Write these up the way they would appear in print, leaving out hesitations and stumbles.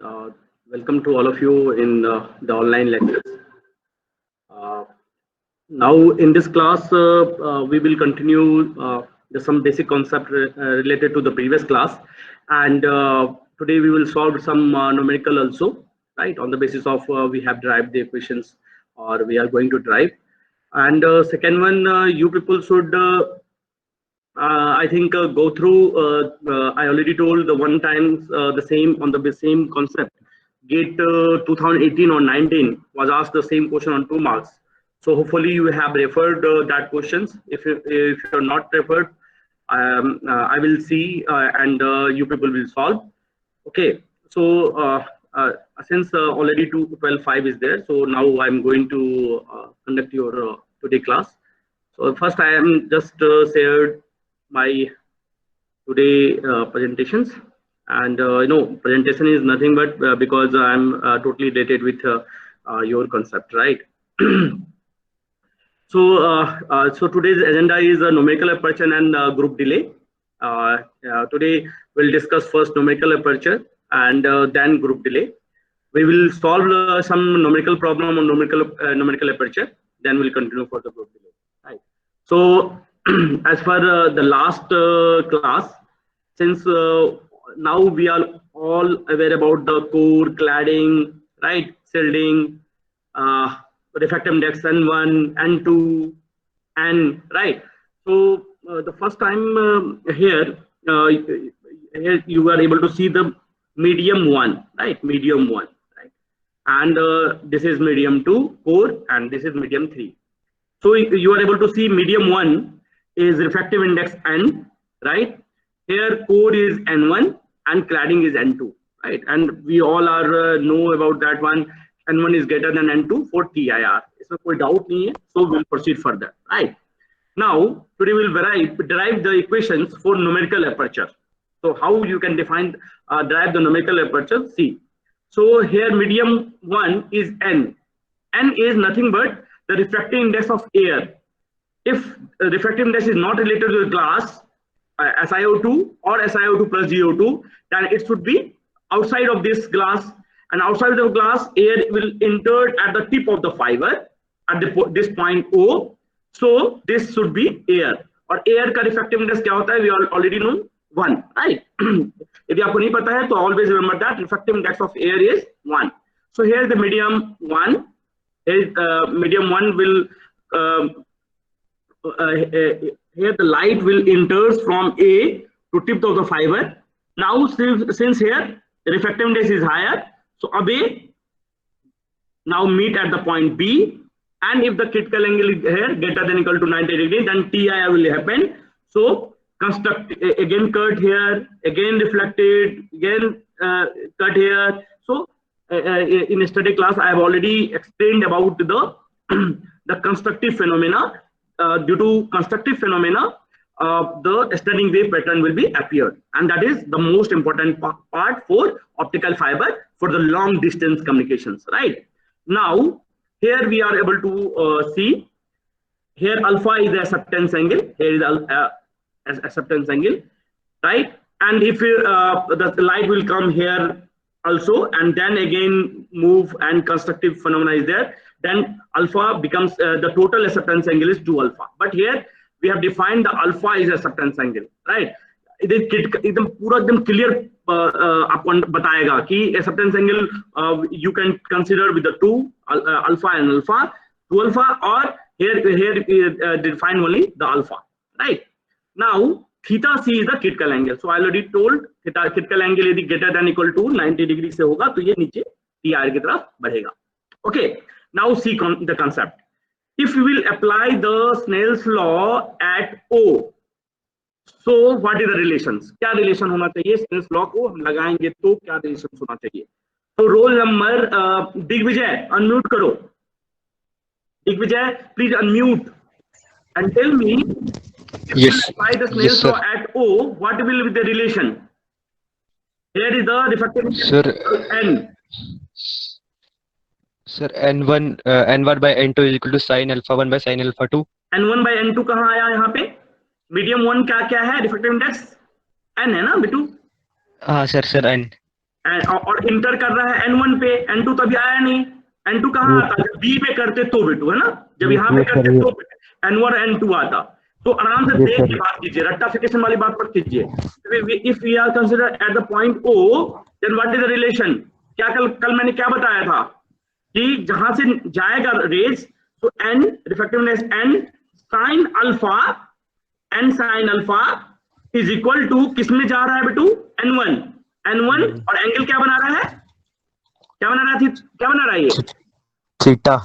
Uh, Welcome to all of you in the online lectures. Uh, Now, in this class, we will continue some basic concept related to the previous class, and today we will solve some numerical also, right? On the basis of we have derived the equations, or we are going to derive. And second one, you people should I think go through. I already told the one time the same on the same concept. GATE 2018 or 19 was asked the same question on 2 marks. So hopefully you have referred that questions. If you're not referred, I will see and you people will solve. Okay. So since already 12:05 is there, so now I'm going to conduct your today class. So first I am just shared my today presentations, and presentation is nothing but because I'm totally related with your concept, right? So today's agenda is numerical aperture and group delay. Today we'll discuss first numerical aperture and then group delay. We will solve some numerical problem on numerical aperture. Then we'll continue for the group delay. Right. So as for the last class, since now we are all aware about the core, cladding, right, shielding, refractive index N1, N2, N, right. So the first time here you are able to see the medium one, right, medium one, right, and this is medium 2 core, and this is medium 3. So you are able to see medium 1 is refractive index N, right? Here core is N1 and cladding is N2, right? And we all are know about that one. N1 is greater than N2 for TIR. So कोई doubt नहीं है. So we'll proceed further, right? Now today we'll derive the equations for numerical aperture. So how you can define derive the numerical aperture? See. So here medium 1 is N. N is nothing but the refractive index of air. If refractive index is not related to the glass, SiO2 or SiO2 plus GO2, then it should be outside of this glass, and outside of the glass air will enter at the tip of the fiber at this point O. So this should be air, और air का refractive index क्या होता है? We already know 1, right? यदि आपको नहीं पता है तो always remember that refractive index of air is 1. So here the medium 1. Medium 1 will here the light will enters from A to tip of the fiber. Now since here the refractive index is higher, so A now meet at the point B, and if the critical angle is here greater than equal to 90 degrees, then TIR will happen. So construct again cut here, again reflected, again cut here. So in a study class I have already explained about the the constructive phenomena. Due to constructive phenomena, the standing wave pattern will be appeared, and that is the most important part for optical fiber for the long distance communications, right? Now here we are able to see here alpha is the acceptance angle, here is acceptance angle, right? And if the light will come here also, and then again move, and constructive phenomena is there, then alpha becomes the total acceptance angle is 2 alpha. But here we have defined the alpha is acceptance angle, right? एकदम पूरा एकदम clear आपको बताएगा कि acceptance angle you can consider with the 2 alpha and alpha, 2 alpha, or here define only the alpha, right? Now theta c is the critical angle. So I already told theta critical angle यदि greater than equal to 90 degree से होगा तो ये नीचे TR की तरफ बढ़ेगा. Okay. Now see the concept. If we will apply the Snell's law at O, so what is the relations? क्या relation होना चाहिए? Snell's law को हम लगाएंगे तो क्या relations होना चाहिए? तो roll number दिग्विजय unmute करो. Digvijay please unmute and tell me if we apply the Snell's law at O, what will be the relation? Here is the refractive N. Sir, N1 by N2 is equal to sin alpha 1 by sin alpha 2. N1 by N2 कहाँ आया यहाँ पे? Medium 1 क्या है? Refractive index N है ना बिटू? हाँ sir N. और इंटर कर रहा है N1 पे, N2 तो अभी आया नहीं। N2 कहाँ आता? जब B पे करते तो बेटू, है ना, जब यहाँ पे करते तो N1 N2 आता। तो आराम से देख के बात कीजिए, रट्टाफिकेशन वाली बात मत कीजिए। If we are consider at the point O, then what is the relation? क्या कल मैंने क्या बताया था कि जहां से जाएगा रेज, तो N refractiveness N sine alpha, N sine alpha is equal to किसमें जा रहा है बेटू? N1 और एंगल क्या बना रहा है? क्या बना रहा है? क्या बना रहा है ये? Theta.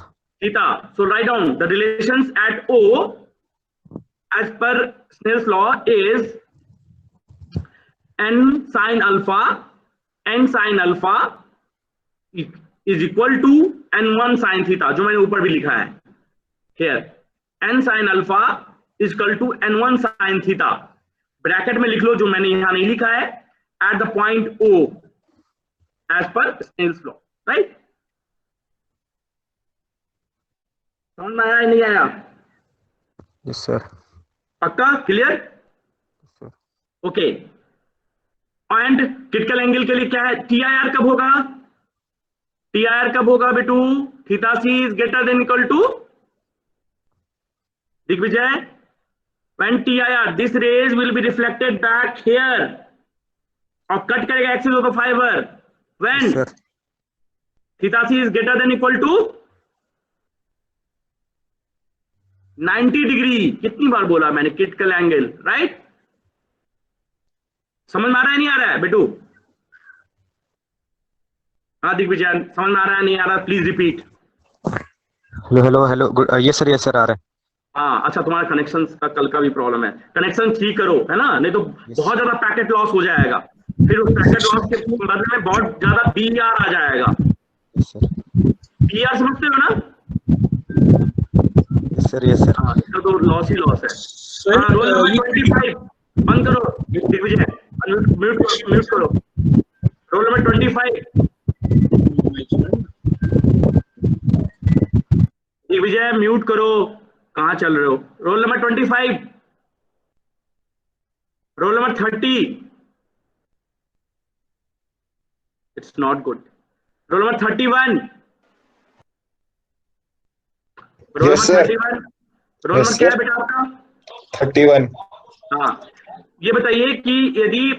Theta. So write down the relations at O as per Snell's law is N sin alpha is equal to N1 sin theta, जो मैंने ऊपर भी लिखा है here. N sin alpha is equal to N1 sin theta, bracket में लिख लो जो मैंने यहां नहीं लिखा है, at the point O as per Snell's law, right? समझ में आया नहीं आया? Yes sir. पक्का? Clear? Okay. And critical angle के लिए क्या है? TIR कब होगा? TIR कब होगा बेटू? Theta C is greater than equal to, Digvijay, when TIR this rays will be reflected back here और कट करेगा axis of the fibre, when theta C is greater than equal to 90 degree. कितनी बार बोला मैंने critical angle, right? समझ में आ रहा है नहीं आ रहा है बेटू? हाँ दिग्विजय, समझ में आ रहा है नहीं आ रहा? Please repeat. Hello hello hello, good. Yes sir, yes sir, आ रहा है। हाँ अच्छा, तुम्हारा कनेक्शन का कल का भी प्रॉब्लम है, कनेक्शन ठीक करो, है ना, नहीं तो बहुत ज्यादा पैकेट लॉस हो जाएगा, फिर उस पैकेट लॉस के बदले में बहुत ज्यादा BR आ जाएगा। BR समझते हो ना? Sir yes sir. हाँ, इसका तो लॉस ही लॉस है। हाँ, रोल नंबर 25 बंद करो दिग्विजय, म्यूट करो। रोल नंबर 25 दिग्विजय म्यूट करो, कहाँ चल रहे हो? Roll number 25, roll number 30, it's not good. Roll number 31, roll number 31, roll number क्या है बेटा आपका? 31। हाँ, ये बताइए कि यदि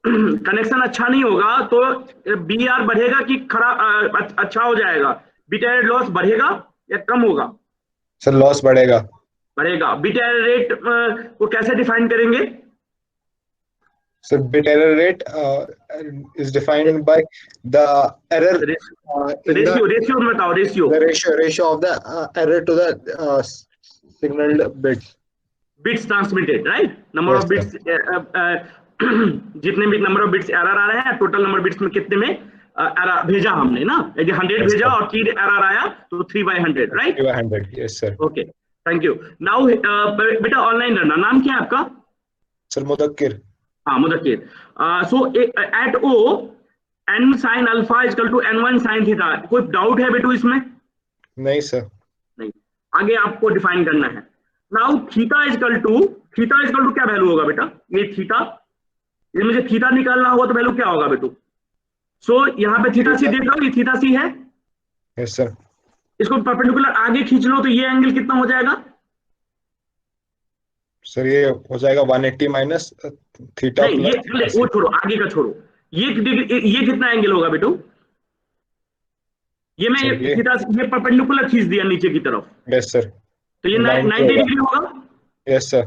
कनेक्शन अच्छा नहीं होगा तो BR बढ़ेगा कि खराब अच्छा हो जाएगा? बीटा लॉस बढ़ेगा या कम होगा? सर लॉस बढ़ेगा। बढ़ेगा। बीटा रेट को कैसे डिफाइन करेंगे? Sir bit error rate is defined by the error ratio में बताओ, ratio of the error to the signaled bits transmitted, right? Number of bits, जितने भी नंबर ऑफ बिट्स एरर आ रहे हैं, टोटल नंबर बिट्स में कितने में एरर भेजा हमने ना, यदि 100 भेजा और 3 एरर आया तो 3/100, right? 3/100, yes sir. Okay, thank you. Now बेटा ऑनलाइन रखना, नाम क्या है आपका? सर मुदक्किर। हाँ Mudakkir. So at O N sin alpha is equal to N1 sin theta. कोई डाउट है बेटू इसमें? नहीं सर। नहीं, आगे आपको डिफाइन करना है। Now theta is equal to क्या वैल्यू होगा बेटा? ये थीटा, ये मुझे थीटा निकालना होगा तो वैल्यू क्या होगा बेटू? सो यहाँ पे थीटा सी देख लो, ये थीटा सी है, यस सर। इसको परपेंडिकुलर आगे खींच लो तो ये एंगल कितना हो जाएगा? सर ये हो जाएगा 180 माइनस थीटा नहीं, ये वो छोड़ो, आगे का छोड़ो, ये कितना एंगल होगा बेटू? ये मैं थीटा ये परपेंडिकुलर खींच दिया नीचे की तरफ, यस सर, तो ये 90 डिग्री होगा। Yes sir.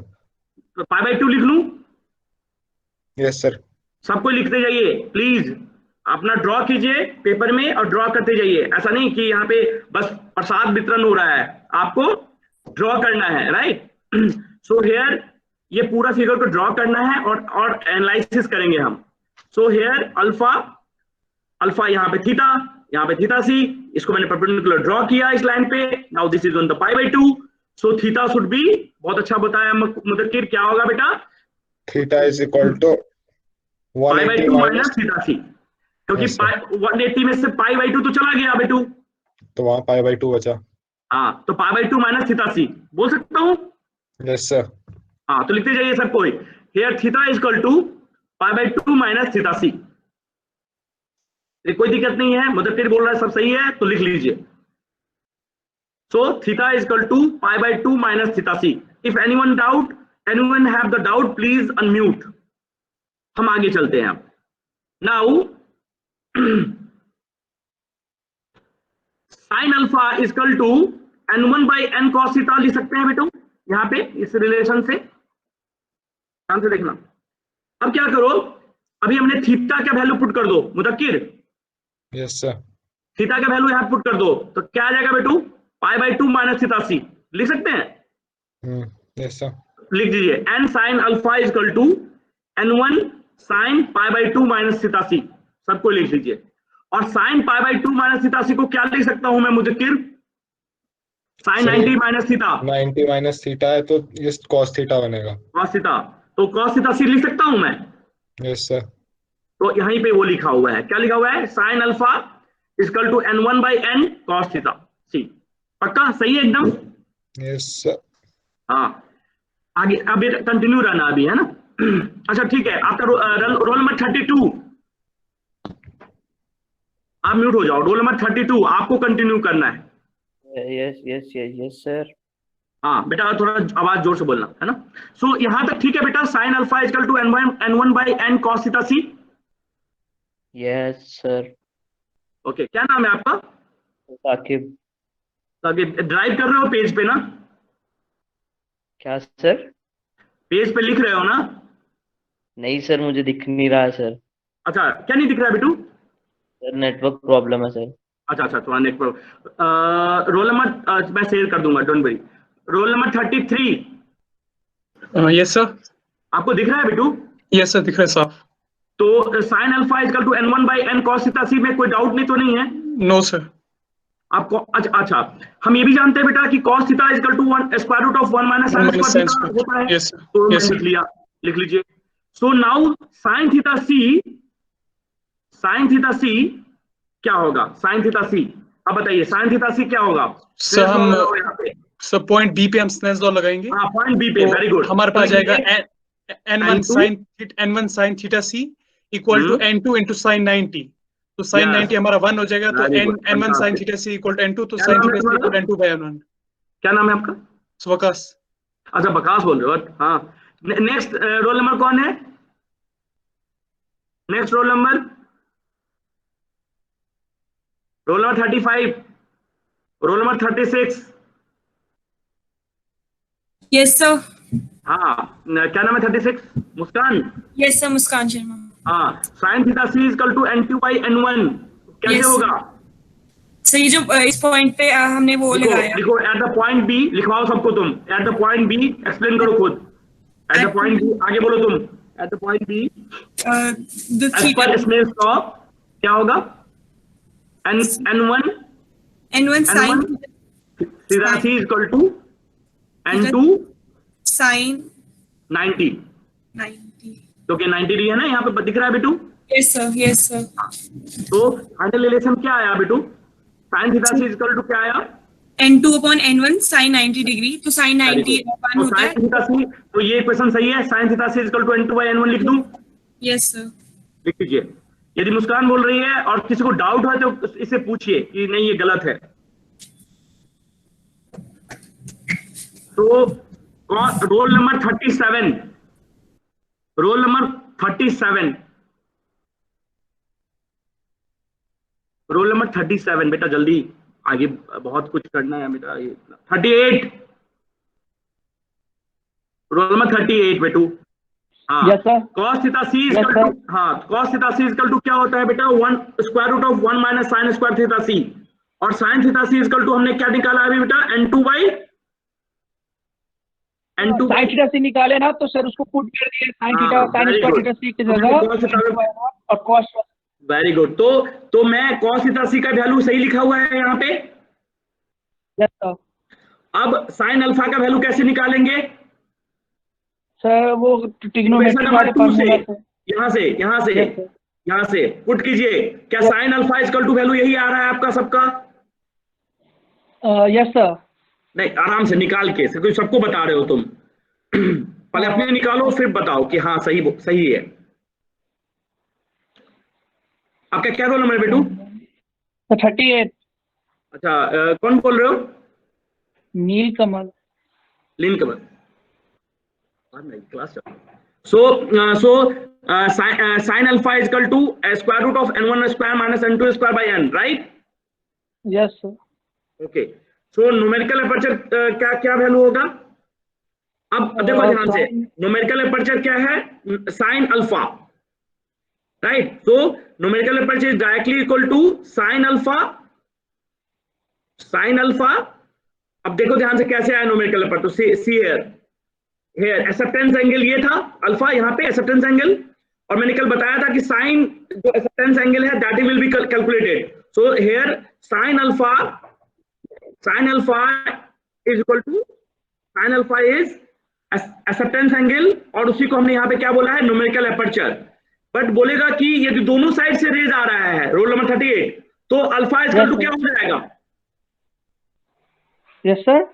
तो π/2 लिख लूं? Yes sir. सबको लिखते जाइए प्लीज, अपना ड्रॉ कीजिए पेपर में और ड्रॉ करते जाइए। ऐसा नहीं कि यहाँ पे बस प्रसाद वितरण हो रहा है, आपको ड्रॉ करना है, राइट? सो हियर ये पूरा फिगर को ड्रॉ करना है और एनालिसिस करेंगे हम। सो हियर अल्फा यहाँ पे थीटा, यहाँ पे थीटा सी, इसको मैंने परपेंडिकुलर ड्रॉ किया इस लाइन पे। Now this is on the π/2, so theta should be, बहुत अच्छा बताया मुदक्किर, क्या होगा बेटा? Theta is equal to π/2 minus theta C, क्योंकि 180 में से π/2 तो चला गया बेटू, तो वहां π/2 बचा। हाँ, तो π/2 माइनस थीटा सी बोल सकता हूँ? Yes sir. हाँ, तो लिखते जाइए सबको, here theta is equal to π/2 minus theta C. कोई दिक्कत नहीं है, मुदक्किर बोल रहा है सब सही है तो लिख लीजिए। So theta is equal to pi by 2 minus theta C. If anyone have the doubt please unmute. हम आगे चलते हैं। Now sine alpha is equal to n1 by n cos theta लिख सकते हैं बेटो, यहाँ पे इस रिलेशन से ध्यान से देखना। अब क्या करो, अभी हमने थीटा का वैल्यू पुट कर दो मुदक्किर। Yes sir. थीटा का वैल्यू यहाँ पुट कर दो तो क्या आ जाएगा बेटू, pi by 2 minus theta C लिख सकते हैं। Yes sir. लिख दीजिए n sine alpha is equal to n1 sine pi by 2 minus theta C, सबको लिख लीजिए। और sine pi by 2 minus theta C को क्या लिख सकता हूं मैं Mudakkir, sine 90 minus theta. 90 minus theta है तो ये cos थीटा बनेगा। cos थीटा, तो cos थीटा सी लिख सकता हूं मैं। Yes sir. तो यहीं पे वो लिखा हुआ है, क्या लिखा हुआ है, sine alpha equal to n1 by n cos theta C. पक्का सही है एकदम। Yes sir. हाँ आगे अभी कंटिन्यू रहना अभी, है ना। अच्छा ठीक है, आपका रोल नंबर 32, आप म्यूट हो जाओ। रोल नंबर 32 आपको कंटिन्यू करना है। Yes yes yes sir. हाँ बेटा थोड़ा आवाज जोर से बोलना, है ना। सो यहां तक ठीक है बेटा, sine alpha equal to n1 by n cos theta C. Yes sir. Okay, क्या नाम है आपका? साकिब। ड्राइव कर रहे हो पेज पे ना? क्या सर? पेज पे लिख रहे हो ना? नहीं सर, मुझे दिख नहीं रहा है सर। अच्छा, क्या नहीं दिख रहा है बेटू? सर नेटवर्क प्रॉब्लम है सर। अच्छा थोड़ा नेटवर्क। रोल नंबर मैं शेयर कर दूंगा, don't worry. Roll number 33। Yes sir. आपको दिख रहा है बेटू? यस सर, दिख रहा है साफ। तो sine alpha equal to n1 by n cos theta C में कोई डाउट नहीं तो नहीं है? No sir. आपको अच्छा हम ये भी जानते हैं बेटा कि cos theta equal to square root of 1 minus sin square theta होता है। यस तो यस लिख लिया, लिख लीजिए। So now sine theta C क्या होगा? साइन थीटा सी, अब बताइए साइन थीटा सी क्या होगा? सर हम सर पॉइंट बी पे हम स्नेल्स लॉ लगाएंगे। हाँ पॉइंट बी पे, वेरी गुड। हमारे पास जाएगा n1 sin theta C equal to n2 into sine 90। तो साइन 90 हमारा 1 हो जाएगा, तो n1 sin theta C equal to n2, तो sine theta C equal n2 by n1। क्या नाम है आपका? वकास। अच्छा बकास बोल रहे हो। हाँ नेक्स्ट रोल नंबर कौन है? Next roll number 35, roll number 36। Yes sir. हाँ क्या नाम है 36? मुस्कान। Yes sir, Muskan Sharma. हाँ sine theta C equal to n2 by n1 कैसे होगा? सर ये जो इस पॉइंट पे हमने वो लगाया, देखो एट द पॉइंट बी लिखवाओ सबको तुम। At the point B explain करो खुद। एट द पॉइंट बी आगे बोलो तुम। At the point B as पर स्नेल्स लॉ क्या होगा? n1 sine theta C equal to n2 sine 90। 90। तो क्या 90 डिग्री है ना यहाँ पे दिख रहा है बेटू? Yes sir, yes sir. तो फाइनल रिलेशन क्या आया बेटू? Sine theta C equal to क्या आया? n2 upon n1 sin 90 degree, तो sin 90 1 होता है। थीटा सी, तो ये इक्वेशन सही है। Sine theta C equal to n2 by n1 लिख दूं? Yes sir. लिख लीजिए। यदि मुस्कान बोल रही है और किसी को डाउट है तो इसे पूछिए कि नहीं ये गलत है। तो roll number 37, roll number 37, roll number 37 बेटा जल्दी, आगे बहुत कुछ करना है बेटा। 38, रोल नंबर 38 बेटू। हाँ cos theta C equal to, हाँ cos theta C equal to क्या होता है बेटा? 1 square root of 1 minus sin square theta C. और sin theta C equal to हमने क्या निकाला अभी बेटा? n2 by n2 sin theta सी निकाले ना, तो सर उसको पुट कर दिए sin theta sin square theta C की जगह और cos। Very good. तो मैं cos थीटा सी का वैल्यू सही लिखा हुआ है यहाँ पे। Yes sir. अब sin अल्फा का वैल्यू कैसे निकालेंगे सर? वो ट्रिग्नोमेट्री वाले फार्मूला से, यहाँ से पुट कीजिए। क्या sin alpha equal to value यही आ रहा है आपका सबका? Yes sir. नहीं आराम से निकाल के, सबको बता रहे हो तुम। पहले अपने निकालो फिर बताओ कि हाँ सही है। आपका क्या रोल नंबर है बेटू? 38। अच्छा, कौन बोल रहे हो? नील कमल। लीन Kamal. Class sin alpha is equal to square root of n1 square minus n2 square by n, right? Yes sir. Okay, so numerical aperture क्या क्या वैल्यू होगा? अब देखो ध्यान से, न्यूमेरिकल एपर्चर क्या है? Sine alpha, right? So numerical aperture is directly equal to sine alpha. Sine alpha, अब देखो ध्यान से कैसे आया न्यूमेरिकल एपर्चर, तो सी हेयर एक्सेप्टेंस एंगल ये था अल्फा, यहाँ पे एक्सेप्टेंस एंगल, और मैंने कल बताया था कि साइन जो एक्सेप्टेंस एंगल है that will be calculated. So here sine alpha is equal to sine alpha is acceptance angle, और उसी को हमने यहाँ पे क्या बोला है? Numerical aperture. बट बोलेगा कि यदि दोनों साइड से रेज आ रहा है, रोल नंबर 38, तो अल्फा इज इक्वल टू क्या हो जाएगा? Yes sir.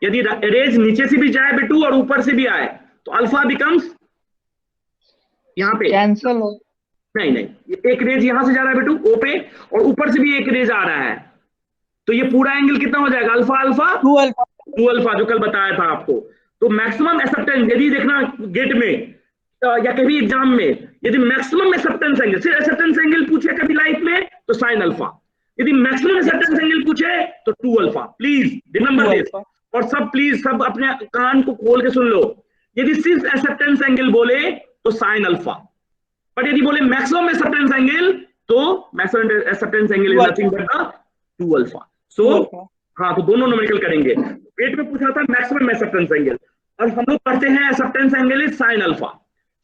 यदि रेज नीचे से भी जाए बेटू और ऊपर से भी आए, तो अल्फा बिकम्स यहाँ पे कैंसल हो। नहीं, एक रेज यहां से जा रहा है बेटू ओ पे, और ऊपर से भी एक रेज आ रहा है, तो ये पूरा एंगल कितना हो जाएगा? Alpha alpha 2 alpha. 2 अल्फा, जो कल बताया था आपको। तो मैक्सिमम एक्सेप्टेंस, यदि देखना गेट में या कभी एग्जाम में, यदि मैक्सिमम एक्सेप्टेंस एंगल, सिर्फ एक्सेप्टेंस एंगल पूछे कभी लाइफ में, तो साइन अल्फा। यदि मैक्सिमम एक्सेप्टेंस एंगल पूछे तो 2 अल्फा। प्लीज रिमेंबर दिस, और सब प्लीज सब अपने कान को खोल के सुन लो। यदि सिर्फ एक्सेप्टेंस एंगल बोले तो साइन अल्फा, बट यदि बोले मैक्सिमम एक्सेप्टेंस एंगल, तो maximum acceptance angle is nothing but 2 alpha. So हाँ, तो दोनों न्यूमेरिकल करेंगे। पेट में पूछा था मैक्सिमम एक्सेप्टेंस एंगल, और हम लोग पढ़ते हैं acceptance angle is sine alpha.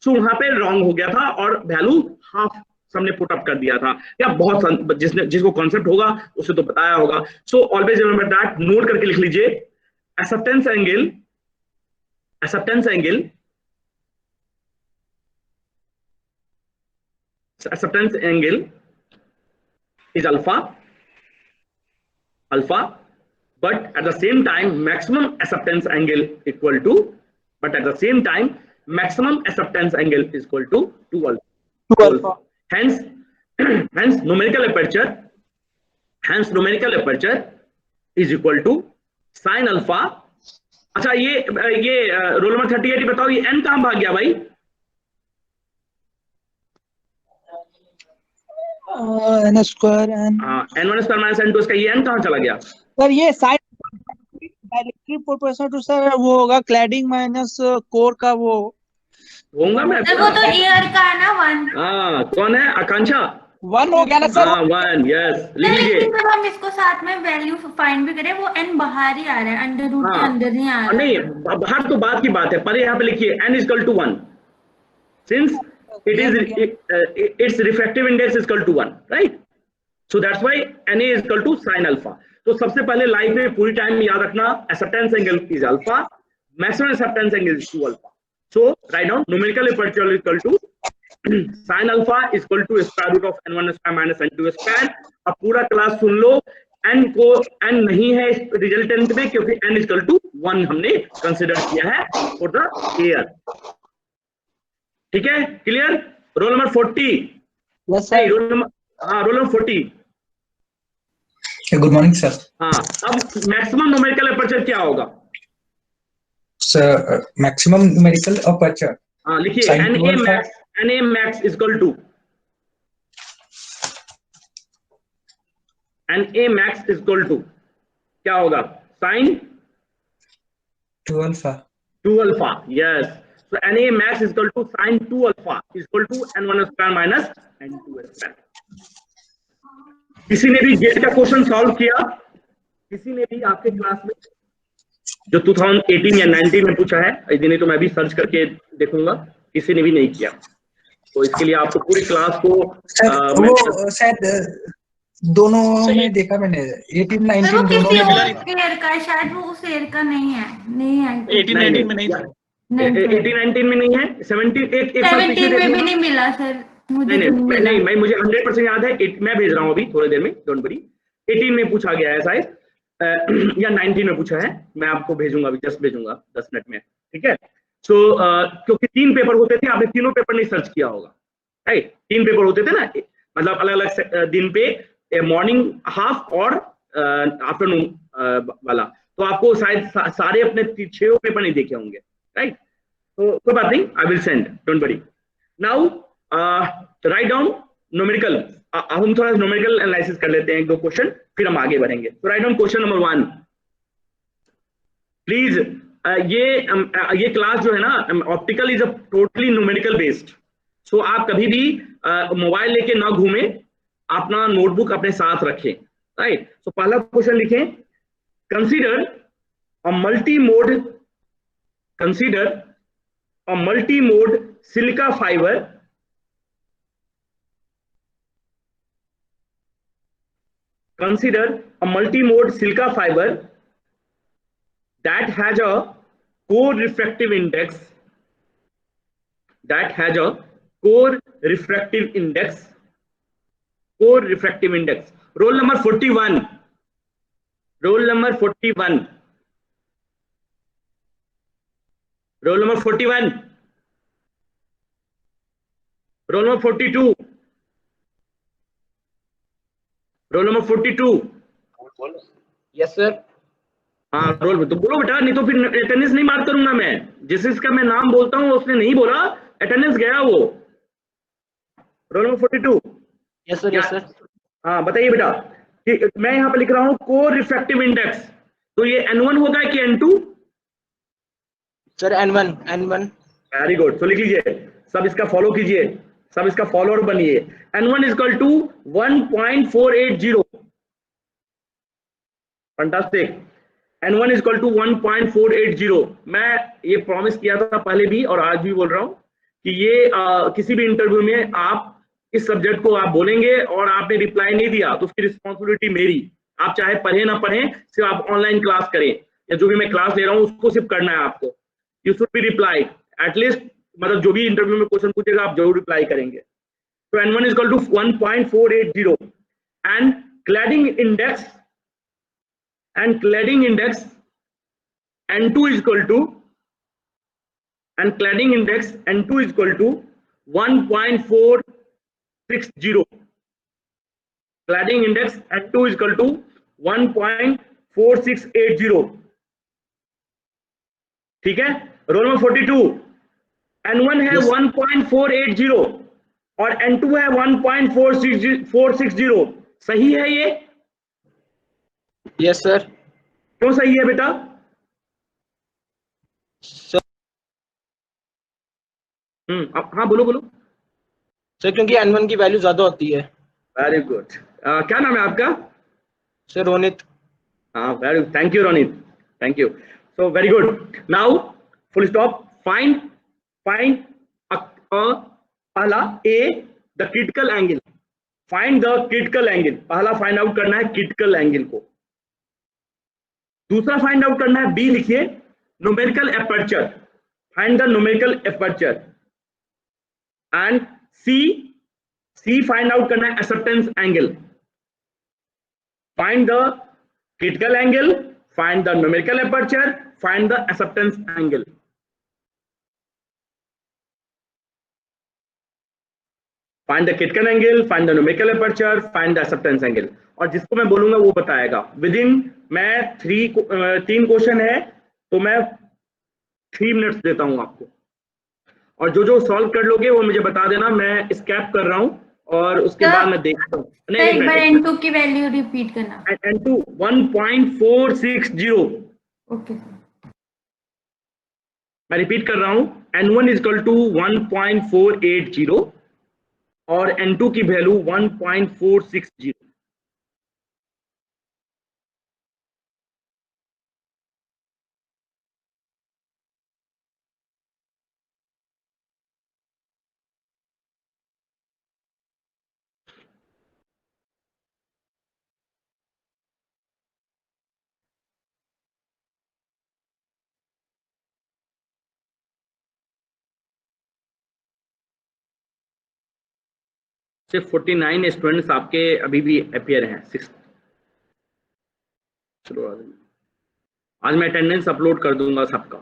So वहां पे रॉन्ग हो गया था और वैल्यू हाफ हमने पुट अप कर दिया था, या बहुत जिसको कॉन्सेप्ट होगा उसे तो बताया होगा। So always remember that, note करके लिख लीजिए, acceptance angle is alpha, but at the same time maximum acceptance angle equal to 2 alpha. Hence numerical aperture is equal to sin alpha. अच्छा, ये रोल नंबर 38 बताओ, ये n कहां भाग गया भाई? n square n। n1 square minus n2 इसका ये n कहां चला गया? सर ये sine directly proportional to sir वो होगा क्लैडिंग माइनस कोर का, वो होगा। मैं वो तो ईयर का है ना 1। हाँ, कौन है? आकांक्षा 1 हो गया ना सर? हाँ 1, यस, लिख लीजिए। लेकिन हम इसको साथ में वैल्यू फाइंड भी करें, वो n बाहर ही आ रहा है, अंडर रूट के अंदर नहीं आ रहा है। नहीं, बाहर तो बात की बात है, पर यहाँ पे लिखिए n is equal to 1, since its refractive index is equal to 1, right? So that's why na is equal to sin alpha. तो सबसे पहले लाइफ में पूरी टाइम याद रखना, acceptance angle is alpha, maximum acceptance angle is 2 alpha. So write down numerical aperture is equal to sin alpha is equal to square root of n1 square minus n2 square. अब पूरा class सुन लो, n को n नहीं है इस resultant में, क्योंकि n is equal to 1 हमने consider किया है फॉर द एयर। ठीक है, clear? Roll number 40। Yes sir. Roll number 40। Good morning sir. हाँ, अब मैक्सिमम न्यूमेरिकल एपर्चर क्या होगा? सर मैक्सिमम न्यूमेरिकल एपर्चर, हाँ लिखिए, na max is equal to क्या होगा? sin 2 alpha. 2 alpha, yes. So na max is equal to sin 2 alpha is equal to n1 square minus n2 square. किसी ने भी gate का क्वेश्चन सॉल्व किया? किसी ने भी आपके क्लास में जो 2018 या 19 में पूछा है? यदि नहीं तो मैं भी सर्च करके देखूंगा, किसी ने भी नहीं किया। तो इसके लिए आपको पूरी क्लास को वो शायद दोनों में देखा मैंने, 18 19 वो दोनों किसी में। और ईयर का है शायद, वो उस ईयर का नहीं है। 18-19 में नहीं था। 18-19 में नहीं है, 17 में भी नहीं मिला सर मुझे। नहीं भाई, मुझे 100% याद है, मैं भेज रहा हूँ अभी थोड़ी देर में, डोंट वरी। 18 में पूछा गया है शायद, या 19 में पूछा है, मैं आपको भेजूंगा अभी, जस्ट भेजूंगा 10 मिनट में, ठीक है? सो क्योंकि 3 पेपर होते थे, आपने तीनों पेपर नहीं सर्च किया होगा, राइट? 3 पेपर होते थे ना, मतलब अलग अलग दिन पे मॉर्निंग हाफ और आफ्टरनून वाला। तो आपको शायद सारे अपने 6 पेपर नहीं देखे होंगे, राइट? तो कोई बात नहीं, I will send, don't worry. Now write down numerical. हम थोड़ा न्यूमेरिकल एनालिसिस कर लेते हैं, 1-2 क्वेश्चन, फिर हम आगे बढ़ेंगे। तो right down question number 1 please. ये क्लास जो है ना, optical is a totally numerical based. So आप कभी भी मोबाइल लेके ना घूमे, अपना नोटबुक अपने साथ रखें, राइट? सो पहला क्वेश्चन लिखें, consider a multi mode silica fibre that has a core refractive index roll number 41 roll number 41 roll number 41 roll number 42 roll number 42 yes sir. हाँ रोल तो बोलो बेटा, नहीं तो फिर अटेंडेंस नहीं मार्क करूंगा मैं। जिसका मैं नाम बोलता हूँ उसने नहीं बोला, अटेंडेंस गया वो। Roll number 42। Yes sir, yes sir. हाँ बताइए बेटा। मैं यहाँ पे लिख रहा हूँ कोर रिफ्रैक्टिव इंडेक्स, तो ये N1 होगा कि N2? Sir N1। Very good, तो लिख लीजिए, सब इसका फॉलो कीजिए, सब इसका फॉलोअर बनिए। N1 equal to 1.480। Fantastic. N1 equal to 1.480। मैं ये प्रॉमिस किया था पहले भी और आज भी बोल रहा हूं कि ये किसी भी इंटरव्यू में आप इस सब्जेक्ट को आप बोलेंगे और आपने रिप्लाई नहीं दिया तो उसकी रिस्पॉन्सिबिलिटी मेरी। आप चाहे पढ़े ना पढ़े, सिर्फ आप ऑनलाइन क्लास करें या जो भी मैं क्लास ले रहा हूँ उसको सिर्फ करना है आपको। You should be reply at least, मतलब जो भी इंटरव्यू में क्वेश्चन पूछेगा आप जरूर रिप्लाई करेंगे। तो N1 equal to 1.480 and cladding index N2 is equal to 1.460. Cladding index N2 is equal to 1.4680. ठीक है। रोल नंबर 42, N1 है 1.480 और N2 है 1.460। सही है ये? Yes sir. क्यों सही है बेटा? सर हाँ बोलो सर, क्योंकि N1 की वैल्यू ज्यादा होती है। Very good. क्या नाम है आपका? सर रोनित। हाँ very, thank you Ronit, thank you. So very good. Now full stop. Find पहला a the critical angle. Find the critical angle, पहला फाइंड आउट करना है क्रिटिकल एंगल को। दूसरा फाइंड आउट करना है बी, लिखिए numerical aperture. Find the numerical aperture. And C find out करना है acceptance angle. Find the critical angle, find the numerical aperture, find the acceptance angle. Find the critical angle, find the numerical aperture, find the acceptance angle. और जिसको मैं बोलूंगा वो बताएगा with in. मैं 3 question है तो मैं 3 मिनट्स देता हूं आपको, और जो सॉल्व कर लोगे वो मुझे बता देना। मैं स्कैप कर रहा हूं और उसके बाद मैं देखता हूँ। एक बार N2 की वैल्यू रिपीट करना। N2 1.460। ओके, मैं रिपीट कर रहा हूं, N1 इक्वल टू 1.480 और N2 की वैल्यू 1.460। सिर्फ 49 स्टूडेंट्स आपके अभी भी अपियर हैं। 6 चलो आज मैं अटेंडेंस अपलोड कर दूंगा सबका।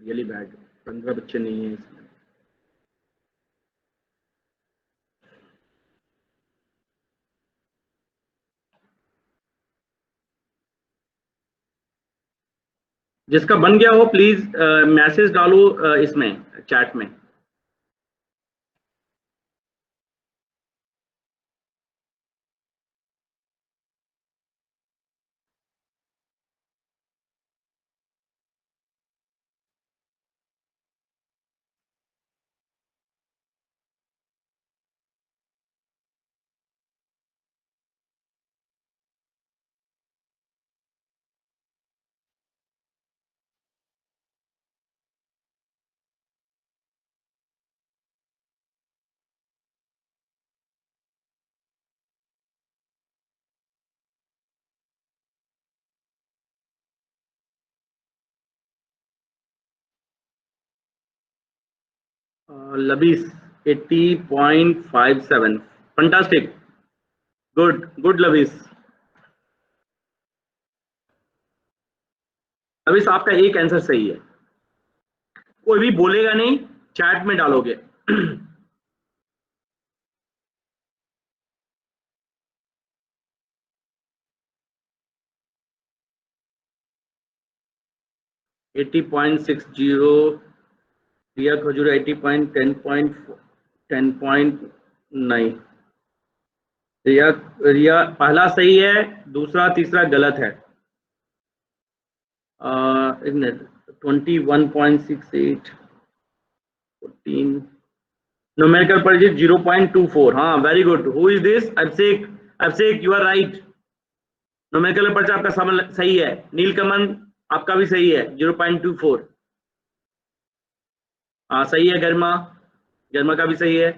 रियली बैड, 15 बच्चे नहीं है इसमें। जिसका बन गया हो प्लीज मैसेज डालो इसमें चैट में। लबीस 80.57, फंटास्टिक, गुड लबीस। लबीस आपका एक आंसर सही है, कोई भी बोलेगा नहीं, चैट में डालोगे। एटी 80.60, रिया खजूर 80.10.9। रिया पहला सही है, दूसरा तीसरा गलत है। 21.68, 14 न्यूमेरिकल पर 0.24। हाँ very good. Who is this? Abhishek you are right. Numerical पर्चा आपका सही है। नीलकमल आपका भी सही है, 0.24। हाँ सही है। गर्मा का भी सही है।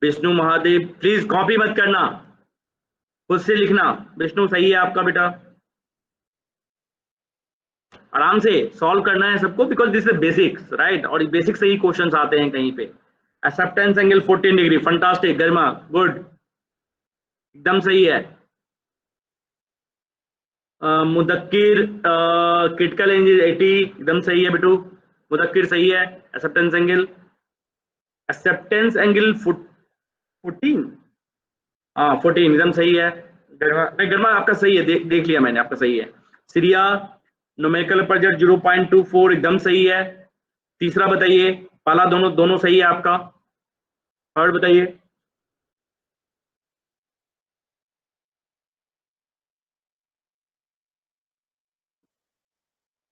विष्णु महादेव प्लीज कॉपी मत करना, खुद से लिखना। विष्णु सही है आपका बेटा, आराम से सॉल्व करना है सबको, because this is basics right, और बेसिक से ही क्वेश्चंस आते हैं कहीं पे। एक्सेप्टेंस एंगल 14 डिग्री, फंटास्टिक गर्मा, गुड, एकदम सही है। मुदक्किर क्रिटिकल एंगल 80, एकदम सही है बेटू, मुदक्किर सही है। एक्सेप्टेंस एंगल 14, हाँ 14 एकदम सही है। गर्मा आपका सही है, देख लिया मैंने, आपका सही है। सीरिया न्यूमेरिकल पर 0.24 एकदम सही है। तीसरा बताइए, पहला दोनों सही है आपका। थर्ड बताइए।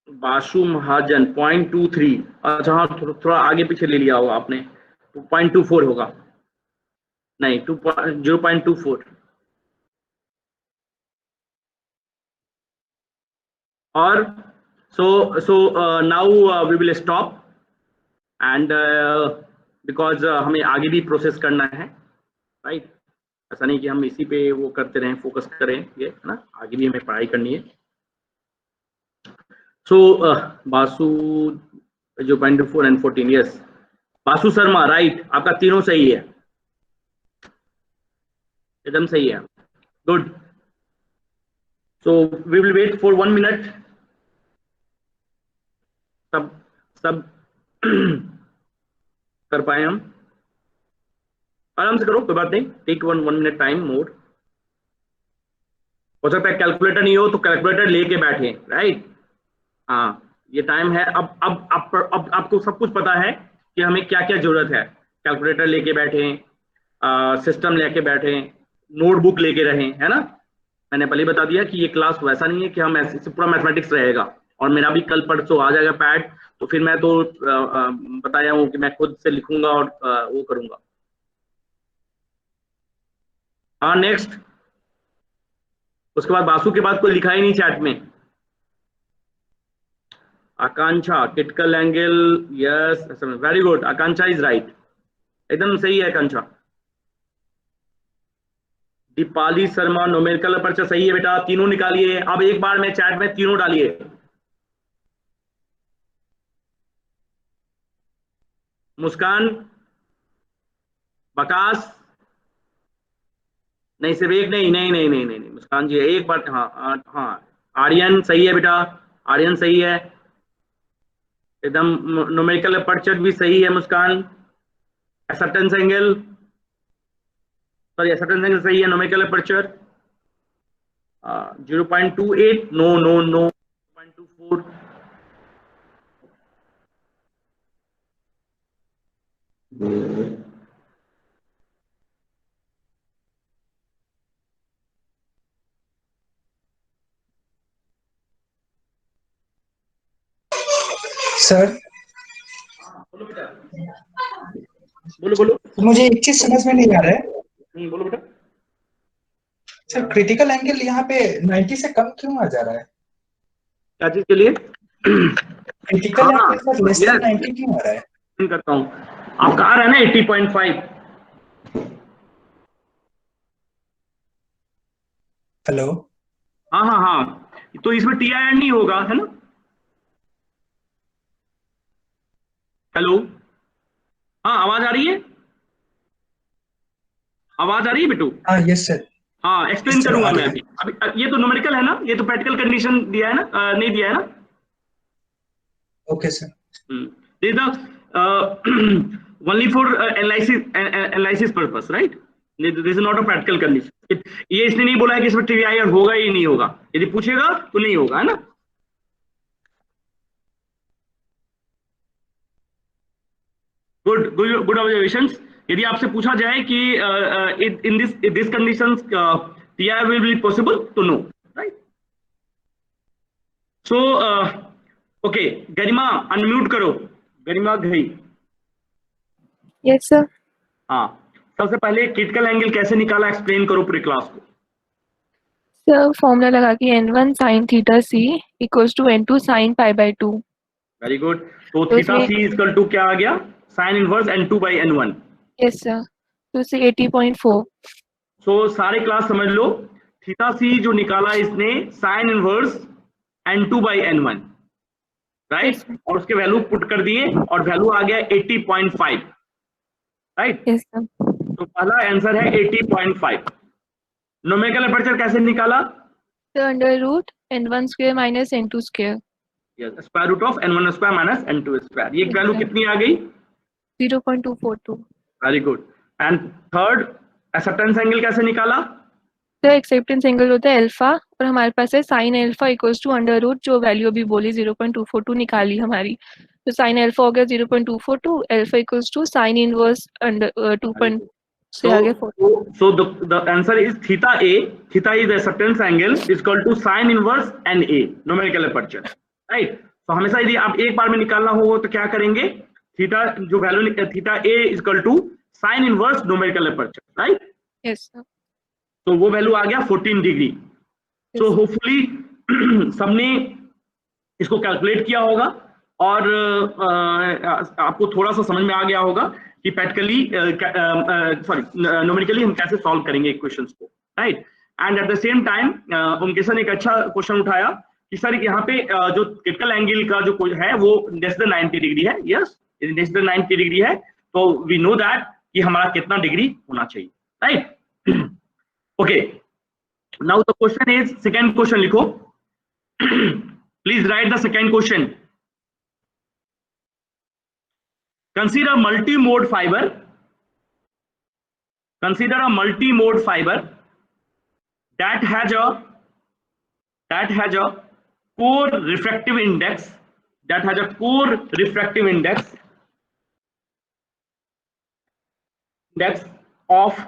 बासु महाजन 0.23, अच्छा हाँ थोड़ा आगे पीछे ले लिया होगा आपने, 0.24 होगा, नहीं 0.24। और so now we will stop and because हमें आगे भी प्रोसेस करना है राइट। ऐसा नहीं कि हम इसी पे वो करते रहें, फोकस करें, ये है ना, आगे भी हमें पढ़ाई करनी है। So Basu 0.24 and 14, yes Basu Sharma right, आपका तीनों सही है, एकदम सही है, good. So we will wait for 1 minute, सब कर पाए हम, आराम से करो, कोई बात नहीं, टेक 1 मिनट टाइम मोर। हो सकता है कैलकुलेटर नहीं हो तो कैलकुलेटर लेके बैठे राइट। हाँ ये टाइम है, अब आपको सब कुछ पता है कि हमें क्या क्या जरूरत है। कैलकुलेटर लेके बैठे, सिस्टम लेके बैठे, नोटबुक लेके रहें, है ना। मैंने पहले बता दिया कि ये क्लास वैसा नहीं है कि हम ऐसे पूरा मैथमेटिक्स रहेगा, और मेरा भी कल परसों आ जाएगा पैड, तो फिर मैं तो बताया हूँ कि मैं खुद से लिखूंगा और वो करूंगा। हाँ नेक्स्ट, उसके बाद बासु के बाद कोई लिखा ही नहीं चैट में। Akanksha critical angle, yes very good, Akanksha is right, एकदम सही है आकांक्षा। दीपाली शर्मा न्यूमेरिकल पर्चा सही है बेटा, तीनों निकालिए। अब एक बार में चैट में तीनों डालिए। मुस्कान, बकास, नहीं सिर्फ एक, नहीं मुस्कान जी एक बार, हाँ हाँ। आर्यन सही है बेटा, आर्यन सही है, एकदम न्यूमेरिकल अपर्चर भी सही है Muskan. Acceptance angle, sorry acceptance angle सही है। Numerical aperture 0.28, no no no 0.24। Sir बोलो बोलो मुझे एक चीज समझ में नहीं आ रहा है बोलो बेटा। सर, क्रिटिकल एंगल यहाँ पे 90 से कम क्यों आ जा रहा है? क्या चीज के लिए? क्रिटिकल हाँ, एंगल पर लेस देन 90 क्यों आ रहा है? करता हूँ, आपका आ रहा है ना 80.5। हेलो, हाँ हाँ हाँ, तो इसमें टी आई नहीं होगा, है ना? हेलो, हाँ आवाज आ रही है? आवाज आ रही है बेटू? हाँ यस सर। हाँ एक्सप्लेन सर, करूंगा आ मैं रही अभी। अभी ये तो न्यूमेरिकल है ना, ये तो प्रैक्टिकल कंडीशन दिया है ना, नहीं दिया है ना? Okay sir. This is the only for analysis purpose, right? This is not a practical condition. ये इसने नहीं बोला है कि इसमें TIR होगा ही नहीं होगा, यदि पूछेगा तो नहीं होगा, है ना? Good observations. यदि आपसे पूछा जाए कि in this conditions TIR will be possible, तो नो, राइट? सो ओके, गरिमा अनम्यूट करो, गरिमा घई। Yes sir. हाँ, सबसे पहले क्रिटिकल एंगल कैसे निकाला, एक्सप्लेन करो पूरी क्लास को। सर फॉर्मूला लगा कि n1 sin theta c equals to n2 sin pi by 2। Very good. तो तो थीटा इसमें सी इक्वल टू क्या आ गया? Sine inverse n2 by n1। Yes sir, तो इसे 80.4। सो सारे क्लास समझ लो, थीटा सी जो निकाला इसने sine inverse n2 by n1, right? और उसके वैल्यू पुट कर दिए और वैल्यू आ गया 80.5, राइट? Yes sir. तो पहला आंसर है 80.5। न्यूमेरिकल अपर्चर कैसे निकाला? Sir under root n1 square minus n2 square. Yes, square root of n1 square minus n2 square. ये वैल्यू कितनी आ गई? 0.242। Very good. And third, acceptance angle कैसे निकाला? सर एक्सेप्टेंस एंगल होता है अल्फा और हमारे पास है sine alpha equals to under root, जो वैल्यू अभी बोली 0.242 निकाली हमारी, तो साइन अल्फा हो गया 0.242, alpha equals to sine inverse under 2. से आ गया 4। So the answer is theta A. Theta is the acceptance angle is equal to sin inverse NA, numerical aperture, right? तो हमेशा यदि आप एक बार में निकालना हो तो क्या करेंगे? थीटा जो value theta A is equal to sin inverse numerical aperture, right? Yes sir. तो वो वैल्यू आ गया 14 डिग्री। सो होपफुली सबने इसको कैलकुलेट किया होगा और आपको थोड़ा सा समझ में आ गया होगा कि प्रैक्टिकली सॉरी न्यूमेरिकली हम कैसे सॉल्व करेंगे इक्वेशंस को, right? And at the same time Omkesh ने एक अच्छा क्वेश्चन उठाया कि सर यहाँ पे जो क्रिटिकल एंगल का जो है वो लेस देन 90 डिग्री है। यस, लेस देन 90 डिग्री है, तो वी नो दैट कि हमारा कितना डिग्री होना चाहिए, right? Okay, now the question is, second question लिखो। Please write the second question. Consider a multi-mode fiber. Consider a multi-mode fiber that has a core refractive index. That has a core refractive index of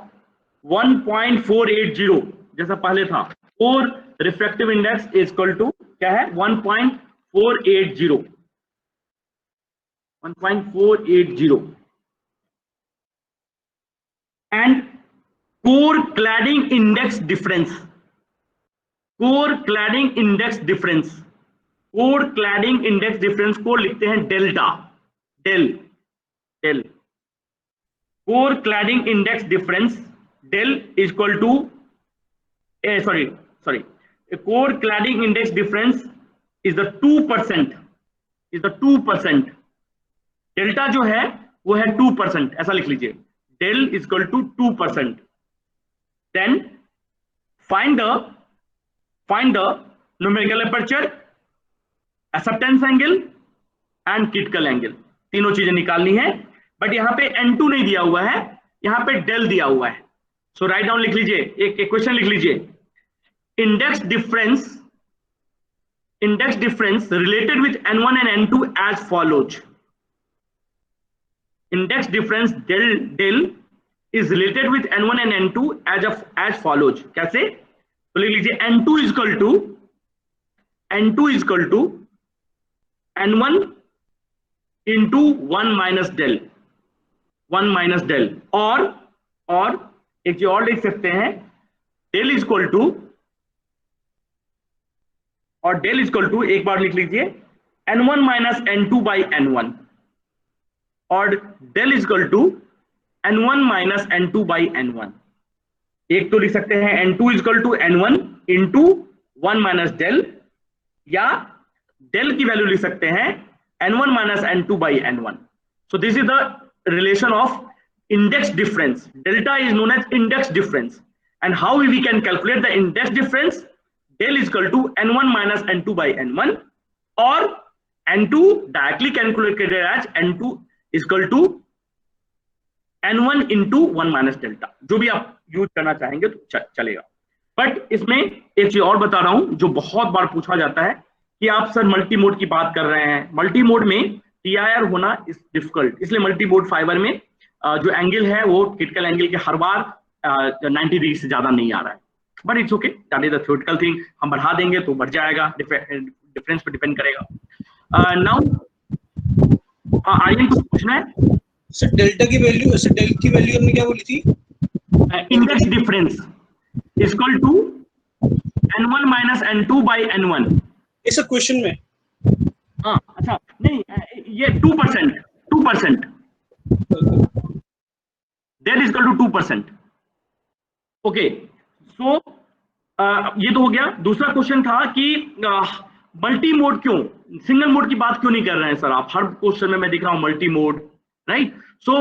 1.480. जैसा पहले था, core refractive index is equal to क्या है? 1.480. 1.480 and core cladding index difference. core cladding index difference, core cladding index difference को लिखते हैं delta, del core cladding index difference del is equal to sorry core cladding index difference is the 2%, is the 2%. Delta जो है वो है 2%, ऐसा लिख लीजिए, del is equal to 2%. Then find the numerical aperture, acceptance angle and critical angle, तीनों चीजें निकालनी है। बट यहाँ पे N2 नहीं दिया हुआ है, यहाँ पे डेल दिया हुआ है। सो राइट डाउन लिख लीजिए, एक क्वेश्चन लिख लीजिए, index difference related with N1 and N2 as follows. Index difference del is related with N1 and N2 as follows। कैसे? तो लिख लीजिए N2 is equal to N1 into 1 minus del, और एक चीज और लिख सकते हैं, del is equal to एक बार लिख लीजिए N1 minus N2 by N1, और del is equal to N1 minus N2 by N1। एक तो लिख सकते हैं N2 is equal to N1 into 1 minus del, या del की वैल्यू लिख सकते हैं N1 minus N2 by N1। So this is the relation of index difference. Delta is known as index difference, and how we can calculate the index difference? Del is equal to N1 minus N2 by N1, or N2 directly calculated as N2 is equal to N1 into 1 minus delta, जो भी आप use करना चाहेंगे तो चलेगा। But इसमें एक चीज और बता रहा हूं जो बहुत बार पूछा जाता है कि आप सर मल्टी मोड की बात कर रहे हैं, मल्टी मोड में TIR होना इज डिफिकल्ट, इसलिए मल्टी मोड फाइबर में जो एंगल है वो क्रिटिकल एंगल के हर बार 90 डिग्री से ज्यादा नहीं आ रहा है। But it's okay, that is the theoretical thing, हम बढ़ा देंगे तो बढ़ जाएगा, डिफरेंस पे डिपेंड करेगा। नाउ आर्यन कुछ पूछना है? सर डेल्टा की वैल्यू, सर डेल की वैल्यू हमने क्या बोली थी? Index difference is equal to N1 minus N2 by N1। इस क्वेश्चन में हाँ अच्छा नहीं, ये 2%, del is equal to 2%। Okay, so ये तो हो गया। दूसरा क्वेश्चन था कि मल्टी मोड क्यों, सिंगल मोड की बात क्यों नहीं कर रहे हैं सर आप? हर क्वेश्चन में मैं दिख रहा हूं multi mode, right? So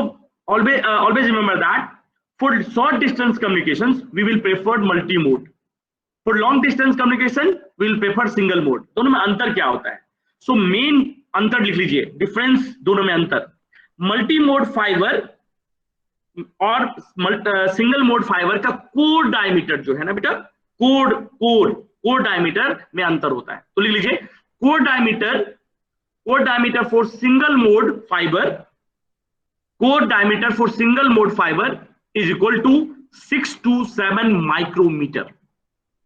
always remember that for short distance communications we will prefer multi mode, for long distance communication we will prefer single mode। दोनों में अंतर क्या होता है? So main अंतर लिख लीजिए, डिफरेंस दोनों में अंतर, मल्टी मोड फाइबर और सिंगल मोड फाइबर का कोर डायमीटर जो है ना बेटा, कोर डायमीटर में अंतर होता है। तो लिख लीजिए core diameter for single mode fibre, core diameter for single mode fiber is equal to 6 to 7 micrometer।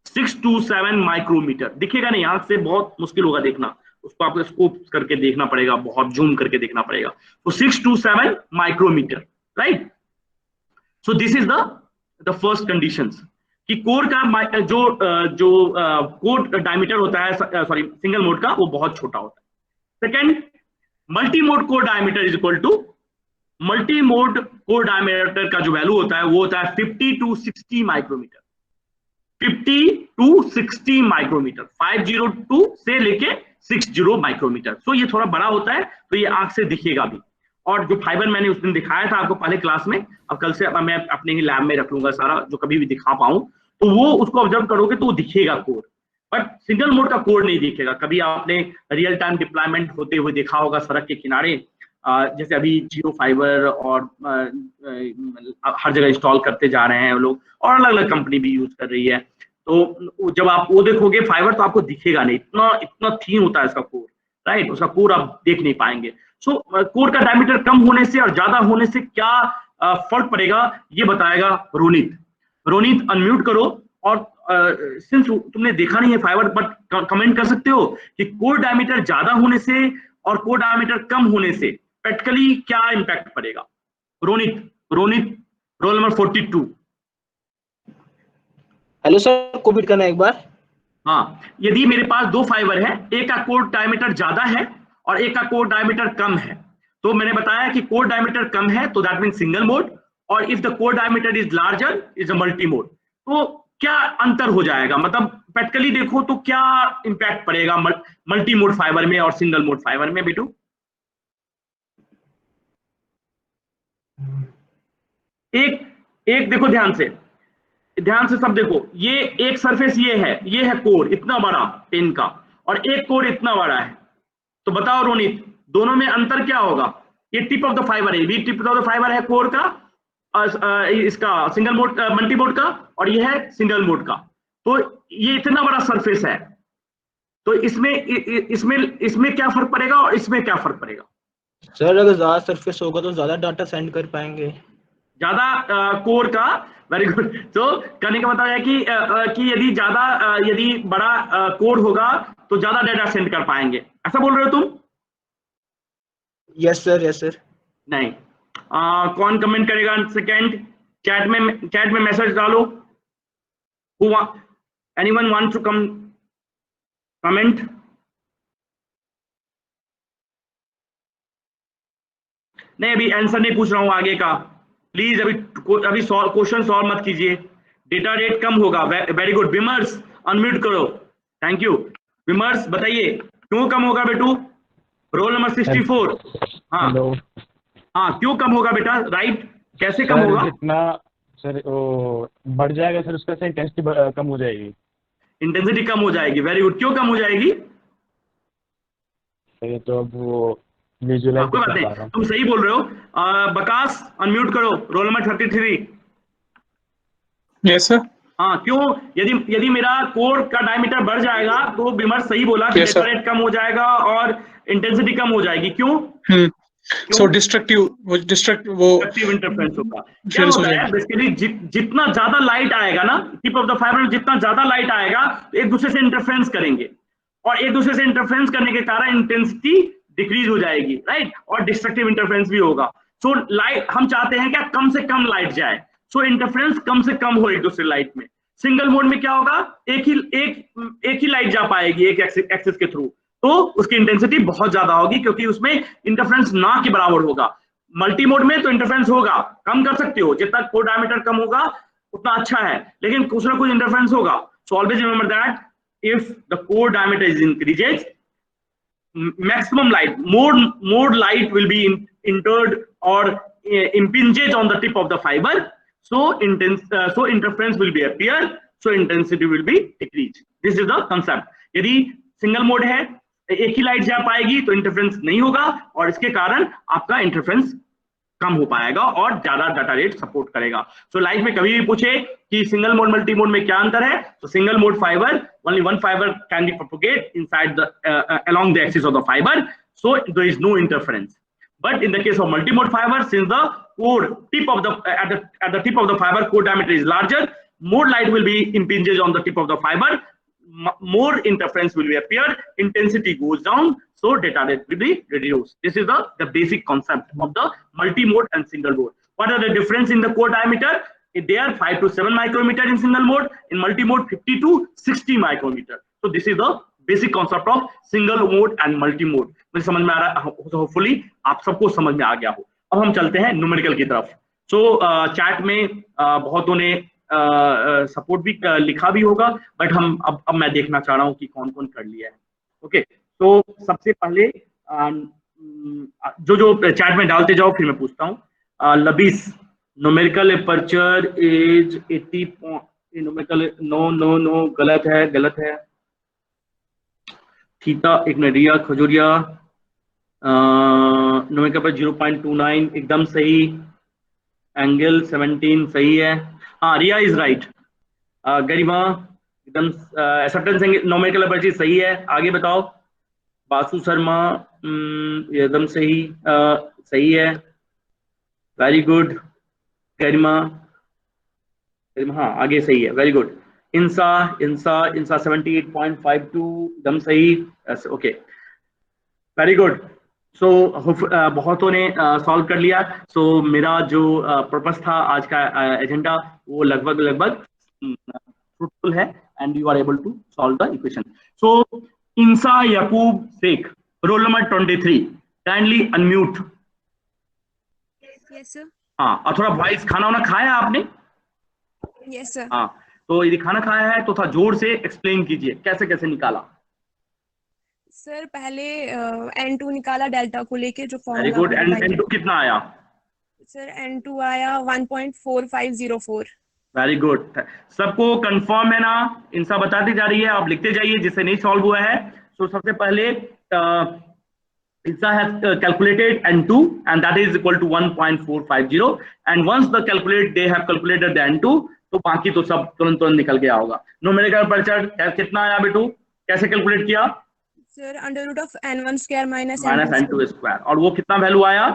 6 to 7 micrometer दिखेगा नहीं, आंख से बहुत मुश्किल होगा देखना, उसको आपको स्कोप करके देखना पड़ेगा, बहुत जूम करके देखना पड़ेगा। तो 6 to 7 micrometer, right? So this is the first conditions कि कोर का जो कोर डायमीटर होता है, सॉरी सिंगल मोड का, वो बहुत छोटा होता है। Second, multi mode core diameter is equal to, multi mode core diameter का जो वैल्यू होता है वो होता है 50 to 60 माइक्रोमीटर। 50 to 60 माइक्रोमीटर, 502 से लेके 60 माइक्रोमीटर। सो ये थोड़ा बड़ा होता है, तो ये आंख से दिखेगा भी। और जो फाइबर मैंने उस दिन दिखाया था आपको पहले क्लास में, अब कल से मैं अपने ही लैब में रख लूंगा सारा, जो कभी भी दिखा पाऊं, तो वो उसको ऑब्जर्व करोगे तो वो दिखेगा कोर, बट सिंगल मोड का कोर नहीं दिखेगा। कभी आपने रियल टाइम डिप्लॉयमेंट होते हुए देखा होगा सड़क के किनारे, जैसे अभी जियो फाइबर और हर जगह इंस्टॉल करते जा रहे हैं लोग, और अलग अलग कंपनी भी यूज कर रही है, तो जब आप वो देखोगे फाइबर तो आपको दिखेगा नहीं, इतना थीन होता है इसका कोर, राइट? उसका कोर आप देख नहीं पाएंगे। सो कोर का डायमीटर कम होने से और ज्यादा होने से क्या फर्क पड़ेगा, ये बताएगा रोनित। रोनित अनम्यूट करो, और सिंस तुमने देखा नहीं है फाइबर, बट कमेंट कर सकते हो कि कोर डायमीटर ज्यादा होने से और कोर डायमीटर कम होने से प्रैक्टिकली क्या इंपैक्ट पड़ेगा। Ronit roll number 42। Hello sir, Covid करना एक बार। हाँ, यदि मेरे पास दो फाइबर है, एक का कोर डायमीटर ज्यादा है और एक का कोर डायमीटर कम है, तो मैंने बताया कि कोर डायमीटर कम है तो दैट मीन सिंगल मोड, और if the core diameter is larger is a multi mode. तो क्या अंतर हो जाएगा, मतलब प्रैक्टिकली देखो तो क्या इंपैक्ट पड़ेगा मल्टी मोड फाइबर में और सिंगल मोड फाइबर में बेटू? एक देखो ध्यान से सब देखो, ये एक सरफेस ये है कोर इतना बड़ा पेन का, और एक कोर इतना बड़ा है। तो बताओ रोनित, दोनों में अंतर क्या होगा? ये टिप ऑफ द फाइबर है, ये टिप ऑफ द फाइबर है कोर का, इसका सिंगल मोड मल्टी मोड का, और ये है सिंगल मोड का। तो ये इतना बड़ा सरफेस है, तो इसमें क्या फर्क पड़ेगा और इसमें क्या फर्क पड़ेगा? सर अगर ज्यादा सरफेस होगा तो ज्यादा डाटा सेंड कर पाएंगे, ज्यादा कोर का। Very good. तो कहने का मतलब है कि यदि बड़ा कोर होगा तो ज्यादा डाटा सेंड कर पाएंगे, ऐसा बोल रहे हो तुम? Yes sir, yes sir. नहीं। कौन कमेंट करेगा? सेकंड चैट में मैसेज डालो। Anyone want to comment? नहीं, अभी आंसर नहीं पूछ रहा हूं आगे का, प्लीज अभी क्वेश्चन सॉल्व मत कीजिए। डेटा रेट कम होगा। Very good. विमर्स अनम्यूट करो। Thank you. विमर्स बताइए क्यों कम होगा बेटू? Roll number 64। हाँ हाँ, क्यों कम होगा बेटा? राइट, कैसे कम होगा? जितना सर वो बढ़ जाएगा सर, उसका इंटेंसिटी कम हो जाएगी। इंटेंसिटी कम हो जाएगी। Very good. क्यों कम हो जाएगी? ये तो अब वो विजुअलाइज कोई बात नहीं, तुम सही बोल रहे हो। बकास अनम्यूट करो। Roll number 33। Yes sir. हाँ, क्यों? यदि मेरा कोर का डायमीटर बढ़ जाएगा तो विमर्श सही बोला कि डेटा रेट कम हो जाएगा और इंटेंसिटी कम हो जाएगी। क्यों? सो डिस्ट्रक्टिव इंटरफेरेंस होगा। क्या होता है बेसिकली, जितना ज्यादा लाइट आएगा ना टिप ऑफ द फाइबर में, जितना ज्यादा लाइट आएगा तो एक दूसरे से इंटरफेरेंस करेंगे, और एक दूसरे से इंटरफेरेंस करने के कारण इंटेंसिटी डिक्रीज हो जाएगी, राइट, और डिस्ट्रक्टिव इंटरफेरेंस भी होगा। सो लाइट, हम चाहते हैं क्या? कम से कम लाइट जाए, सो इंटरफेरेंस कम से कम हो एक दूसरे लाइट में। सिंगल मोड में क्या होगा? एक ही लाइट जा पाएगी एक एक्सिस के थ्रू, तो उसकी इंटेंसिटी बहुत ज्यादा होगी क्योंकि उसमें इंटरफेरेंस ना के बराबर होगा। मल्टी मोड में तो इंटरफेरेंस होगा, कम कर सकते हो, जितना कोर डायमीटर कम होगा उतना अच्छा है, लेकिन कुछ ना कुछ इंटरफेरेंस होगा। So always remember that if the core diameter is increases, maximum light, more light will be entered or impinges on the tip of the fiber, so interference will be appear, so intensity will be decreased. This is the concept. यदि single mode है, एक ही light जा पाएगी तो interference नहीं होगा, और इसके कारण आपका इंटरफेरेंस कम हो पाएगा और ज्यादा डाटा रेट सपोर्ट करेगा। सो लाइफ में कभी भी पूछे कि सिंगल मोड मल्टी मोड में क्या अंतर है, तो single mode fibre only one fiber can be propagate inside the along the axis of the fiber, so there is no interference. But in the case of multi-mode fiber, since the core tip of the at the tip of the fiber core diameter is larger, more light will be impinges on the tip of the fiber, more interference will be appear, intensity goes down, so data rate will be reduced. This is the basic concept of the multi-mode and single mode. What are the difference in the core diameter? They are 5 to 7 micrometer in single mode, in multi-mode 50 to 60 micrometer. So this is the basic concept of single mode and multi-mode. मुझे समझ में आ रहा है, hopefully आप सबको समझ में आ गया हो। अब हम चलते हैं न्यूमेरिकल की तरफ। सो चैट में बहुतों ने सपोर्ट भी लिखा भी होगा, बट हम अब मैं देखना चाह रहा हूँ कि कौन कौन कर लिया है। ओके, तो सबसे पहले जो चैट में डालते जाओ, फिर मैं पूछता हूँ। लबीस, numerical aperture is 80 numerical, no गलत है। थीटा, एक रिया खजूरिया, न्यूमेरिकल पर 0.29 एकदम सही, एंगल 17 सही है। हाँ, रिया इज राइट। गरिमा एकदम एक्सेप्टेंस एंगल न्यूमेरिकल अपर्चर सही है। आगे बताओ। बासु शर्मा एकदम सही है। Very good. गरिमा हाँ, आगे सही है। Very good. इंसा 78.52 एकदम सही। Okay, very good. सो बहुतों ने सॉल्व कर लिया। सो मेरा जो पर्पस था आज का एजेंडा, वो लगभग फ्रूटफुल है, and you are able to solve the equation. So Insha Yakub Shaikh, roll number 23, kindly unmute. Yes sir. हाँ, और थोड़ा वॉइस, खाना वाना खाया आपने? Yes sir. हाँ, तो यदि खाना खाया है तो थोड़ा जोर से एक्सप्लेन कीजिए कैसे कैसे निकाला। सर पहले N2 निकाला डेल्टा को लेके, जो फॉर्मूला। Very good. N2 कितना आया? सर N2 आया 1.4504। Very good. सबको कंफर्म है ना? इंसा बताती जा रही है, आप लिखते जाइए जिससे नहीं सॉल्व हुआ है। तो सबसे पहले INSA has calculated N2 and that is equal to 1.450 and once they have calculated the N2 तो बाकी तो सब तुरंत निकल गया होगा। न्यूमेरिकल अपर्चर कितना आया बेटू, कैसे कैलकुलेट किया? Sir under root of n1 square minus n2 square और वो कितना वैल्यू आया?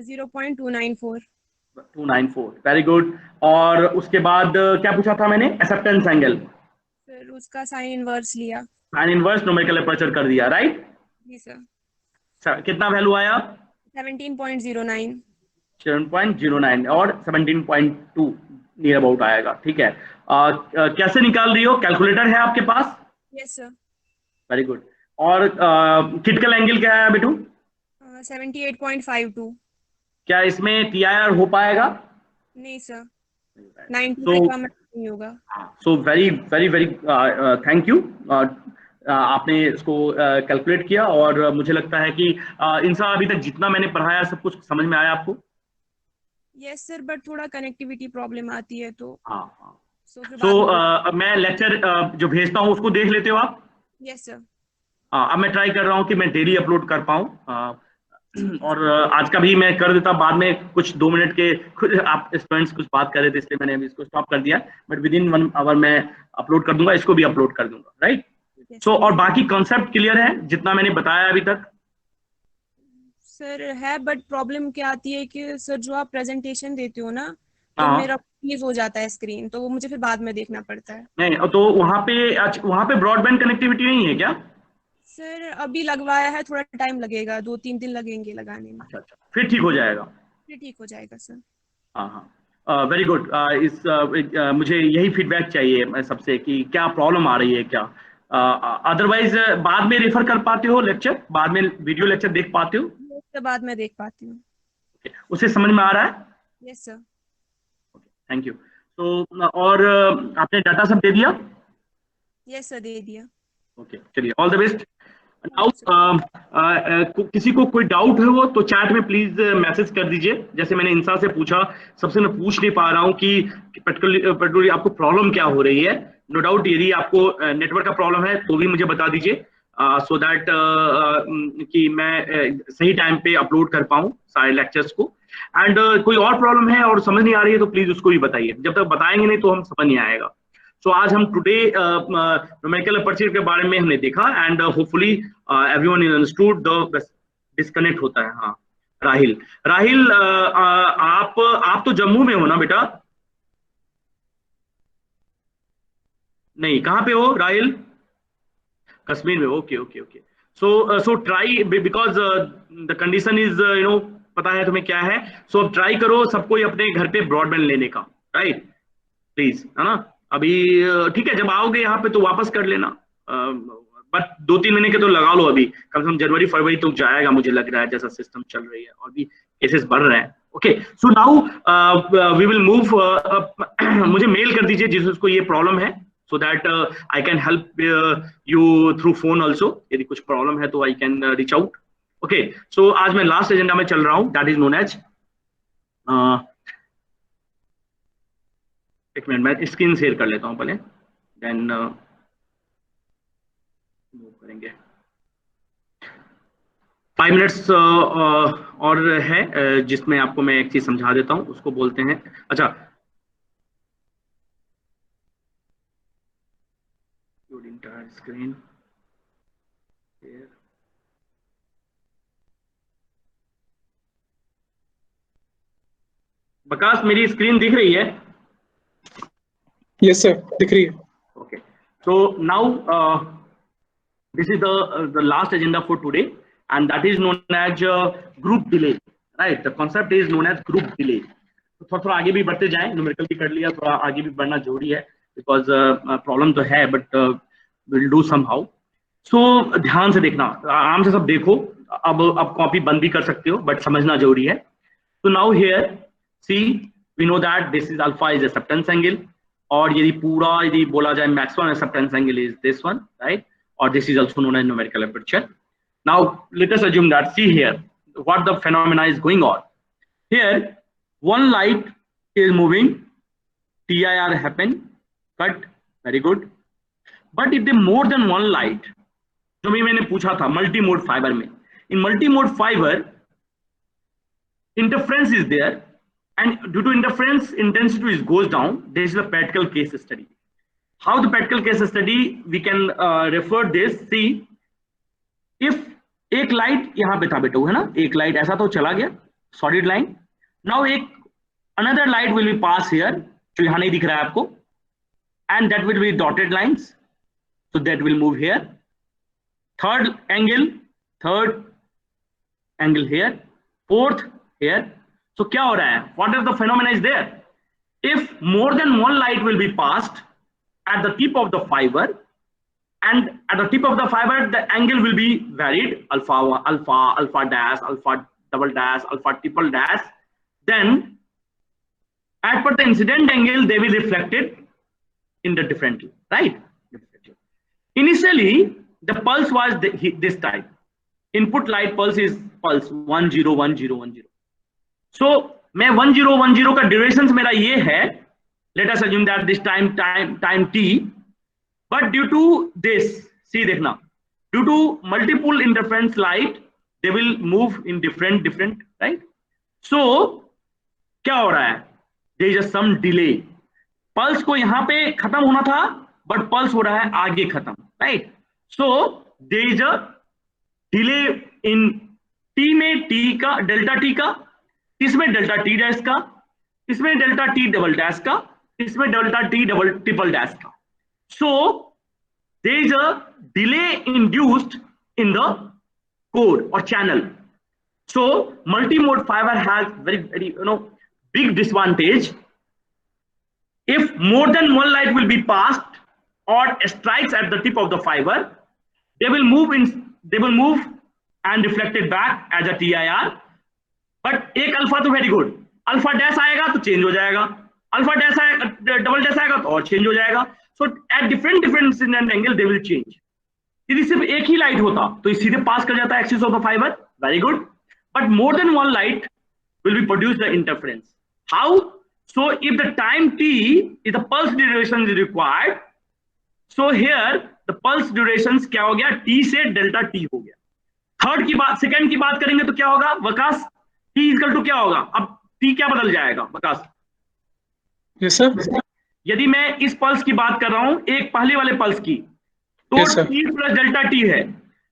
0.294। 294, वेरी गुड। और उसके बाद क्या पूछा था मैंने? एक्सेप्टेंस एंगल, सर उसका साइन इनवर्स लिया, साइन इनवर्स न्यूमेरिकल अपर्चर कर दिया, राइट? जी सर। कितना वैल्यू आया? 17.09। 7.09 और 17.2 नियर अबाउट आएगा, ठीक है। कैसे निकाल रही हो? कैलकुलेटर है आपके पास? Yes sir. Very good. और क्रिटिकल एंगल क्या है बेटू? 78.52। क्या इसमें TIR हो पाएगा? नहीं सर, 90 से कम नहीं होगा। So very very very thank you, आपने इसको कैलकुलेट किया और मुझे लगता है कि इनसा अभी तक जितना मैंने पढ़ाया सब कुछ समझ में आया आपको? यस सर, बट थोड़ा कनेक्टिविटी प्रॉब्लम आती है तो। हाँ। सो मैं लेक्चर जो भेजता हूँ उसको देख लेते हो आप? Yes sir. अब मैं ट्राई कर रहा हूँ कि मैं डेली अपलोड कर पाऊँ और आज का भी मैं कर देता, बाद में कुछ 2 मिनट के खुद आप स्टूडेंट्स कुछ बात कर रहे थे इसलिए मैंने अभी इसको स्टॉप कर दिया, बट विद इन 1 आवर मैं अपलोड कर दूंगा, इसको भी अपलोड कर दूंगा, राइट? सो और बाकी कॉन्सेप्ट क्लियर है जितना मैंने बताया अभी तक? सर है, बट प्रॉब्लम क्या आती है कि सर जो आप प्रेजेंटेशन देते हो ना तो हाँ। मेरा फ्रीज हो जाता है स्क्रीन, तो वो मुझे फिर बाद में देखना पड़ता है। नहीं तो वहाँ पे ब्रॉडबैंड कनेक्टिविटी नहीं है क्या? सर अभी लगवाया है, थोड़ा टाइम लगेगा, 2-3 दिन लगेंगे लगाने में। अच्छा, फिर ठीक हो जाएगा? फिर ठीक हो जाएगा सर। हाँ, वेरी गुड। मुझे यही फीडबैक चाहिए सबसे कि क्या प्रॉब्लम आ रही है क्या। अदरवाइज बाद में रेफर कर पाते हो लेक्चर, बाद में वीडियो लेक्चर देख पाते हो? उसके बाद में देख पाती हूँ। उसे समझ में आ रहा है? Yes sir. Thank you. तो और आपने डाटा सब दे दिया? यस सर, दे दिया। ओके, चलिए, ऑल द बेस्ट। नाउ किसी को कोई डाउट है वो तो चैट में प्लीज मैसेज कर दीजिए। जैसे मैंने इंसा से पूछा, सबसे मैं पूछ नहीं पा रहा हूँ कि पर्टिकुलरली आपको प्रॉब्लम क्या हो रही है। नो डाउट यदि आपको नेटवर्क का प्रॉब्लम है तो भी मुझे बता दीजिए सो दैट कि मैं सही टाइम पे अपलोड कर पाऊँ सारे लेक्चर्स को। एंड कोई और प्रॉब्लम है और समझ नहीं आ रही है तो प्लीज उसको भी बताइए, जब तक बताएंगे नहीं तो हम समझ नहीं आएगा। सो आज हम टुडे न्यूमेरिकल अपर्चर के बारे में हमने देखा and hopefully everyone is understood the disconnect होता है। हाँ, राहिल आप तो जम्मू में हो ना बेटा? नहीं, कहाँ पे हो राहिल? कश्मीर में। Okay okay okay. So try, because the condition is पता है तुम्हें क्या है। सो अब ट्राई करो सबको अपने घर पे ब्रॉडबैंड लेने का, राइट? प्लीज, है ना? अभी ठीक है, जब आओगे यहाँ पे तो वापस कर लेना, बट 2-3 महीने के तो लगा लो। अभी कम से कम जनवरी फरवरी तो जाएगा मुझे लग रहा है, जैसा सिस्टम चल रही है और भी केसेस बढ़ रहे हैं। Okay, so now we will move. मुझे मेल कर दीजिए जिसको ये प्रॉब्लम है, so that I can help you through phone also. यदि कुछ प्रॉब्लम है तो I can reach out. Okay, so आज मैं लास्ट एजेंडा में चल रहा हूँ, that is known as एक मिनट मैं स्क्रीन शेयर कर लेता हूँ पहले, देन मूव करेंगे। 5 मिनट्स और है जिसमें आपको मैं एक चीज समझा देता हूँ, उसको बोलते हैं। अच्छा, entire screen here. बकास मेरी स्क्रीन दिख रही है? यस सर, दिख रही है। Okay, so now this is the last agenda for today and that is known age group delay, right? The concept is known age group delay. तो थोड़ा आगे भी बढ़ते जाएं, न्यूमेरिकल भी कर लिया, थोड़ा आगे भी बढ़ना जरूरी है बिकॉज प्रॉब्लम तो है बट विल डू समहाउ। सो ध्यान से देखना, आराम से सब देखो। अब कॉपी बंद भी कर सकते हो बट समझना जरूरी है। तो now here see we know that this is alpha is acceptance angle, और यदि बोला जाए maximum acceptance angle is this one, right? और this is also known as numerical aperture. Now let us assume that, see here what the phenomena is going on. Here one light is moving, TIR happen, cut, very good. But if there more than one light, जो मैंने पूछा था multi mode fibre में, in multi-mode fiber, interference is there, and due to interference, intensity goes down. This is a practical case study. How the practical case study we can refer this? See, if एक light यहाँ पे था बेटा, है ना, एक light ऐसा तो चला गया सॉलिड लाइन. नाउ एक another light will be pass here, जो यहाँ नहीं दिख रहा है आपको, and that will be dotted lines, so that will move here. Third angle here, fourth here. So क्या हो रहा है? What is the phenomena is there? If more than one light will be passed at the tip of the fiber, and at the tip of the fiber the angle will be varied, alpha dash, alpha double dash, alpha triple dash, then as per the incident angle, they will reflect it in the differently, right? Initially, the pulse was this type. Input light pulse is pulse 10 10 10. So, मैं 10 10 का durations मेरा ये है. Let us assume that this time t. But due to this, see देखना, due to multiple interference light, they will move in different, right? So, क्या हो रहा है? There is some delay. Pulse को यहाँ पे खत्म होना था, बट पल्स हो रहा है आगे खत्म, right? So there is a delay in t में t का, डेल्टा t का, इसमें डेल्टा t डैश का, इसमें डेल्टा t डबल डैश का, इसमें delta t double triple dash का. So there is a delay induced in the core or channel. So multi-mode fiber has very big disadvantage. If more than one light will be passed or strikes at the tip of the fiber, they will move and reflect it back as a TIR. But एक alpha तो very good, alpha dash आएगा तो change हो जाएगा, alpha dash आएगा, double dash आएगा तो और चेंज हो जाएगा. So at different incident angle they will change. यदि सिर्फ एक ही लाइट होता तो ये सीधे पास कर जाता axis of the fibre, very good. But more than one light will be produce the interference. How? So if the time t is the pulse duration is required, so here the pulse durations क्या हो गया, t से delta t हो गया. Third की बात, second की बात करेंगे तो क्या होगा वकास, t इक्वल टू क्या होगा, अब t क्या बदल जाएगा वकास? Yes sir. यदि मैं इस पल्स की बात कर रहा हूं, एक पहले वाले पल्स की, तो t प्लस डेल्टा t है.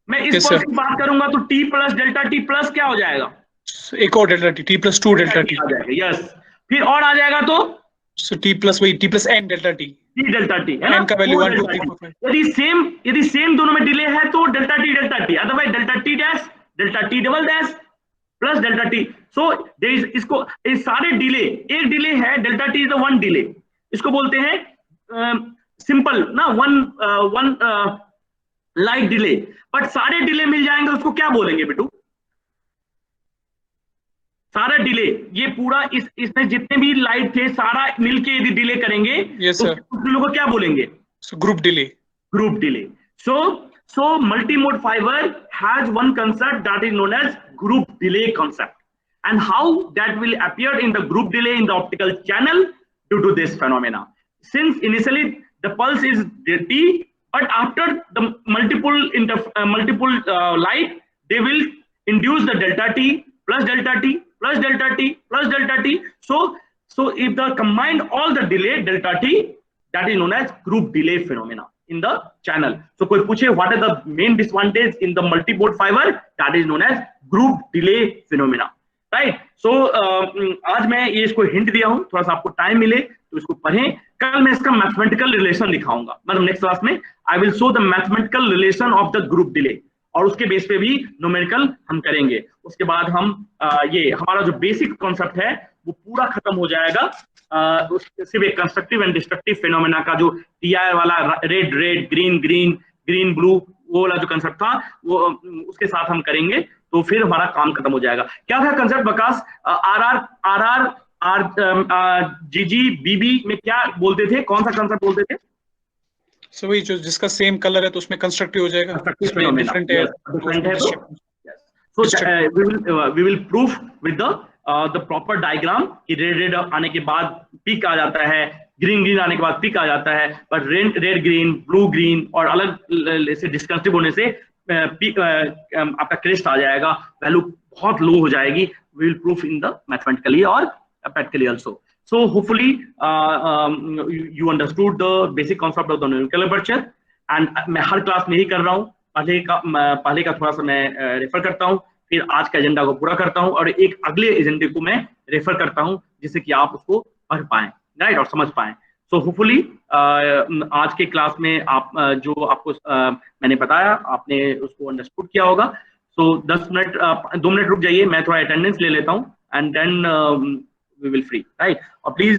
मैं इस पल्स की बात करूंगा तो t plus delta t plus क्या हो जाएगा, एक और delta t plus 2 delta t. Yes, फिर और आ जाएगा तो t प्लस वही t plus n delta t, delta t है ना, n का वैल्यू 1 2 3 4 5. यदि सेम दोनों में डिले है तो delta t, otherwise delta t dash, delta t double dash plus delta t. सो इसको इस सारे डिले, एक डिले है delta t is the one delay, इसको बोलते हैं सिंपल ना वन लाइट डिले. बट सारे डिले मिल जाएंगे उसको क्या बोलेंगे बेटू, सारा डिले, ये पूरा इसमें जितने भी लाइट थे सारा मिलके यदि डिले करेंगे तो उन लोगों को क्या बोलेंगे, group delay. So multi-mode fiber has one concept that is known as group delay concept, and how that will appear in the group delay in the optical channel due to this phenomena. Since initially the pulse is t, but after the multiple light, they will induce the delta t plus delta t plus delta t plus delta t. So if the combined all the delay delta t, that is known as group delay phenomena in the channel. So कोई पूछे what is the main disadvantage in the multi-mode fiber, that is known as group delay phenomena, right? So आज मैं ये इसको hint दिया हूँ, थोड़ा सा आपको टाइम मिले तो इसको पढ़ें. कल मैं इसका मैथमेटिकल रिलेशन दिखाऊंगा, मतलब नेक्स्ट क्लास में I will show the mathematical relation of the group delay, और उसके बेस पे भी न्यूमेरिकल हम करेंगे. उसके बाद हम ये हमारा जो बेसिक कॉन्सेप्ट है वो पूरा खत्म हो जाएगा. सिर्फ एक कंस्ट्रक्टिव एंड डिस्ट्रक्टिव फिनोमेना का जो टीआई वाला रेड रेड ग्रीन ब्लू वो वाला जो कंसेप्ट था वो उसके साथ हम करेंगे, तो फिर हमारा काम खत्म हो जाएगा. क्या था कंसेप्ट विकास? जीजी बीबी में क्या बोलते थे, कौन सा कंसेप्ट बोलते थे? सो वही जो जिसका सेम कलर है तो उसमें कंस्ट्रक्टिव हो जाएगा, इसमें डिफरेंट है. So we will prove with the proper diagram कि रेड आने के बाद पीक आ जाता है, ग्रीन आने के बाद पीक आ जाता है, पर रेड ग्रीन ब्लू ग्रीन और अलग से डिस्कंस्टिव होने से आपका क्रेस्ट आ जाएगा, वैल्यू बहुत लो हो जाएगी, we will proof in the mathematically और practically also. So hopefully you understood the basic concept of the numerical aperture, and मैं हर क्लास में ही कर रहा हूँ. पहले का थोड़ा सा मैं रेफर करता हूँ, फिर आज के एजेंडा को पूरा करता हूँ और एक अगले एजेंडे को मैं रेफर करता हूँ जिससे कि आप उसको पढ़ पाएं, राइट, और समझ पाएं. सो होपफुली आज के क्लास में आप जो आपको मैंने बताया आपने उसको अंडरस्टूड किया होगा. सो 2 मिनट रुक जाइए, मैं थोड़ा अटेंडेंस ले लेता हूँ and then we will free, right? Or please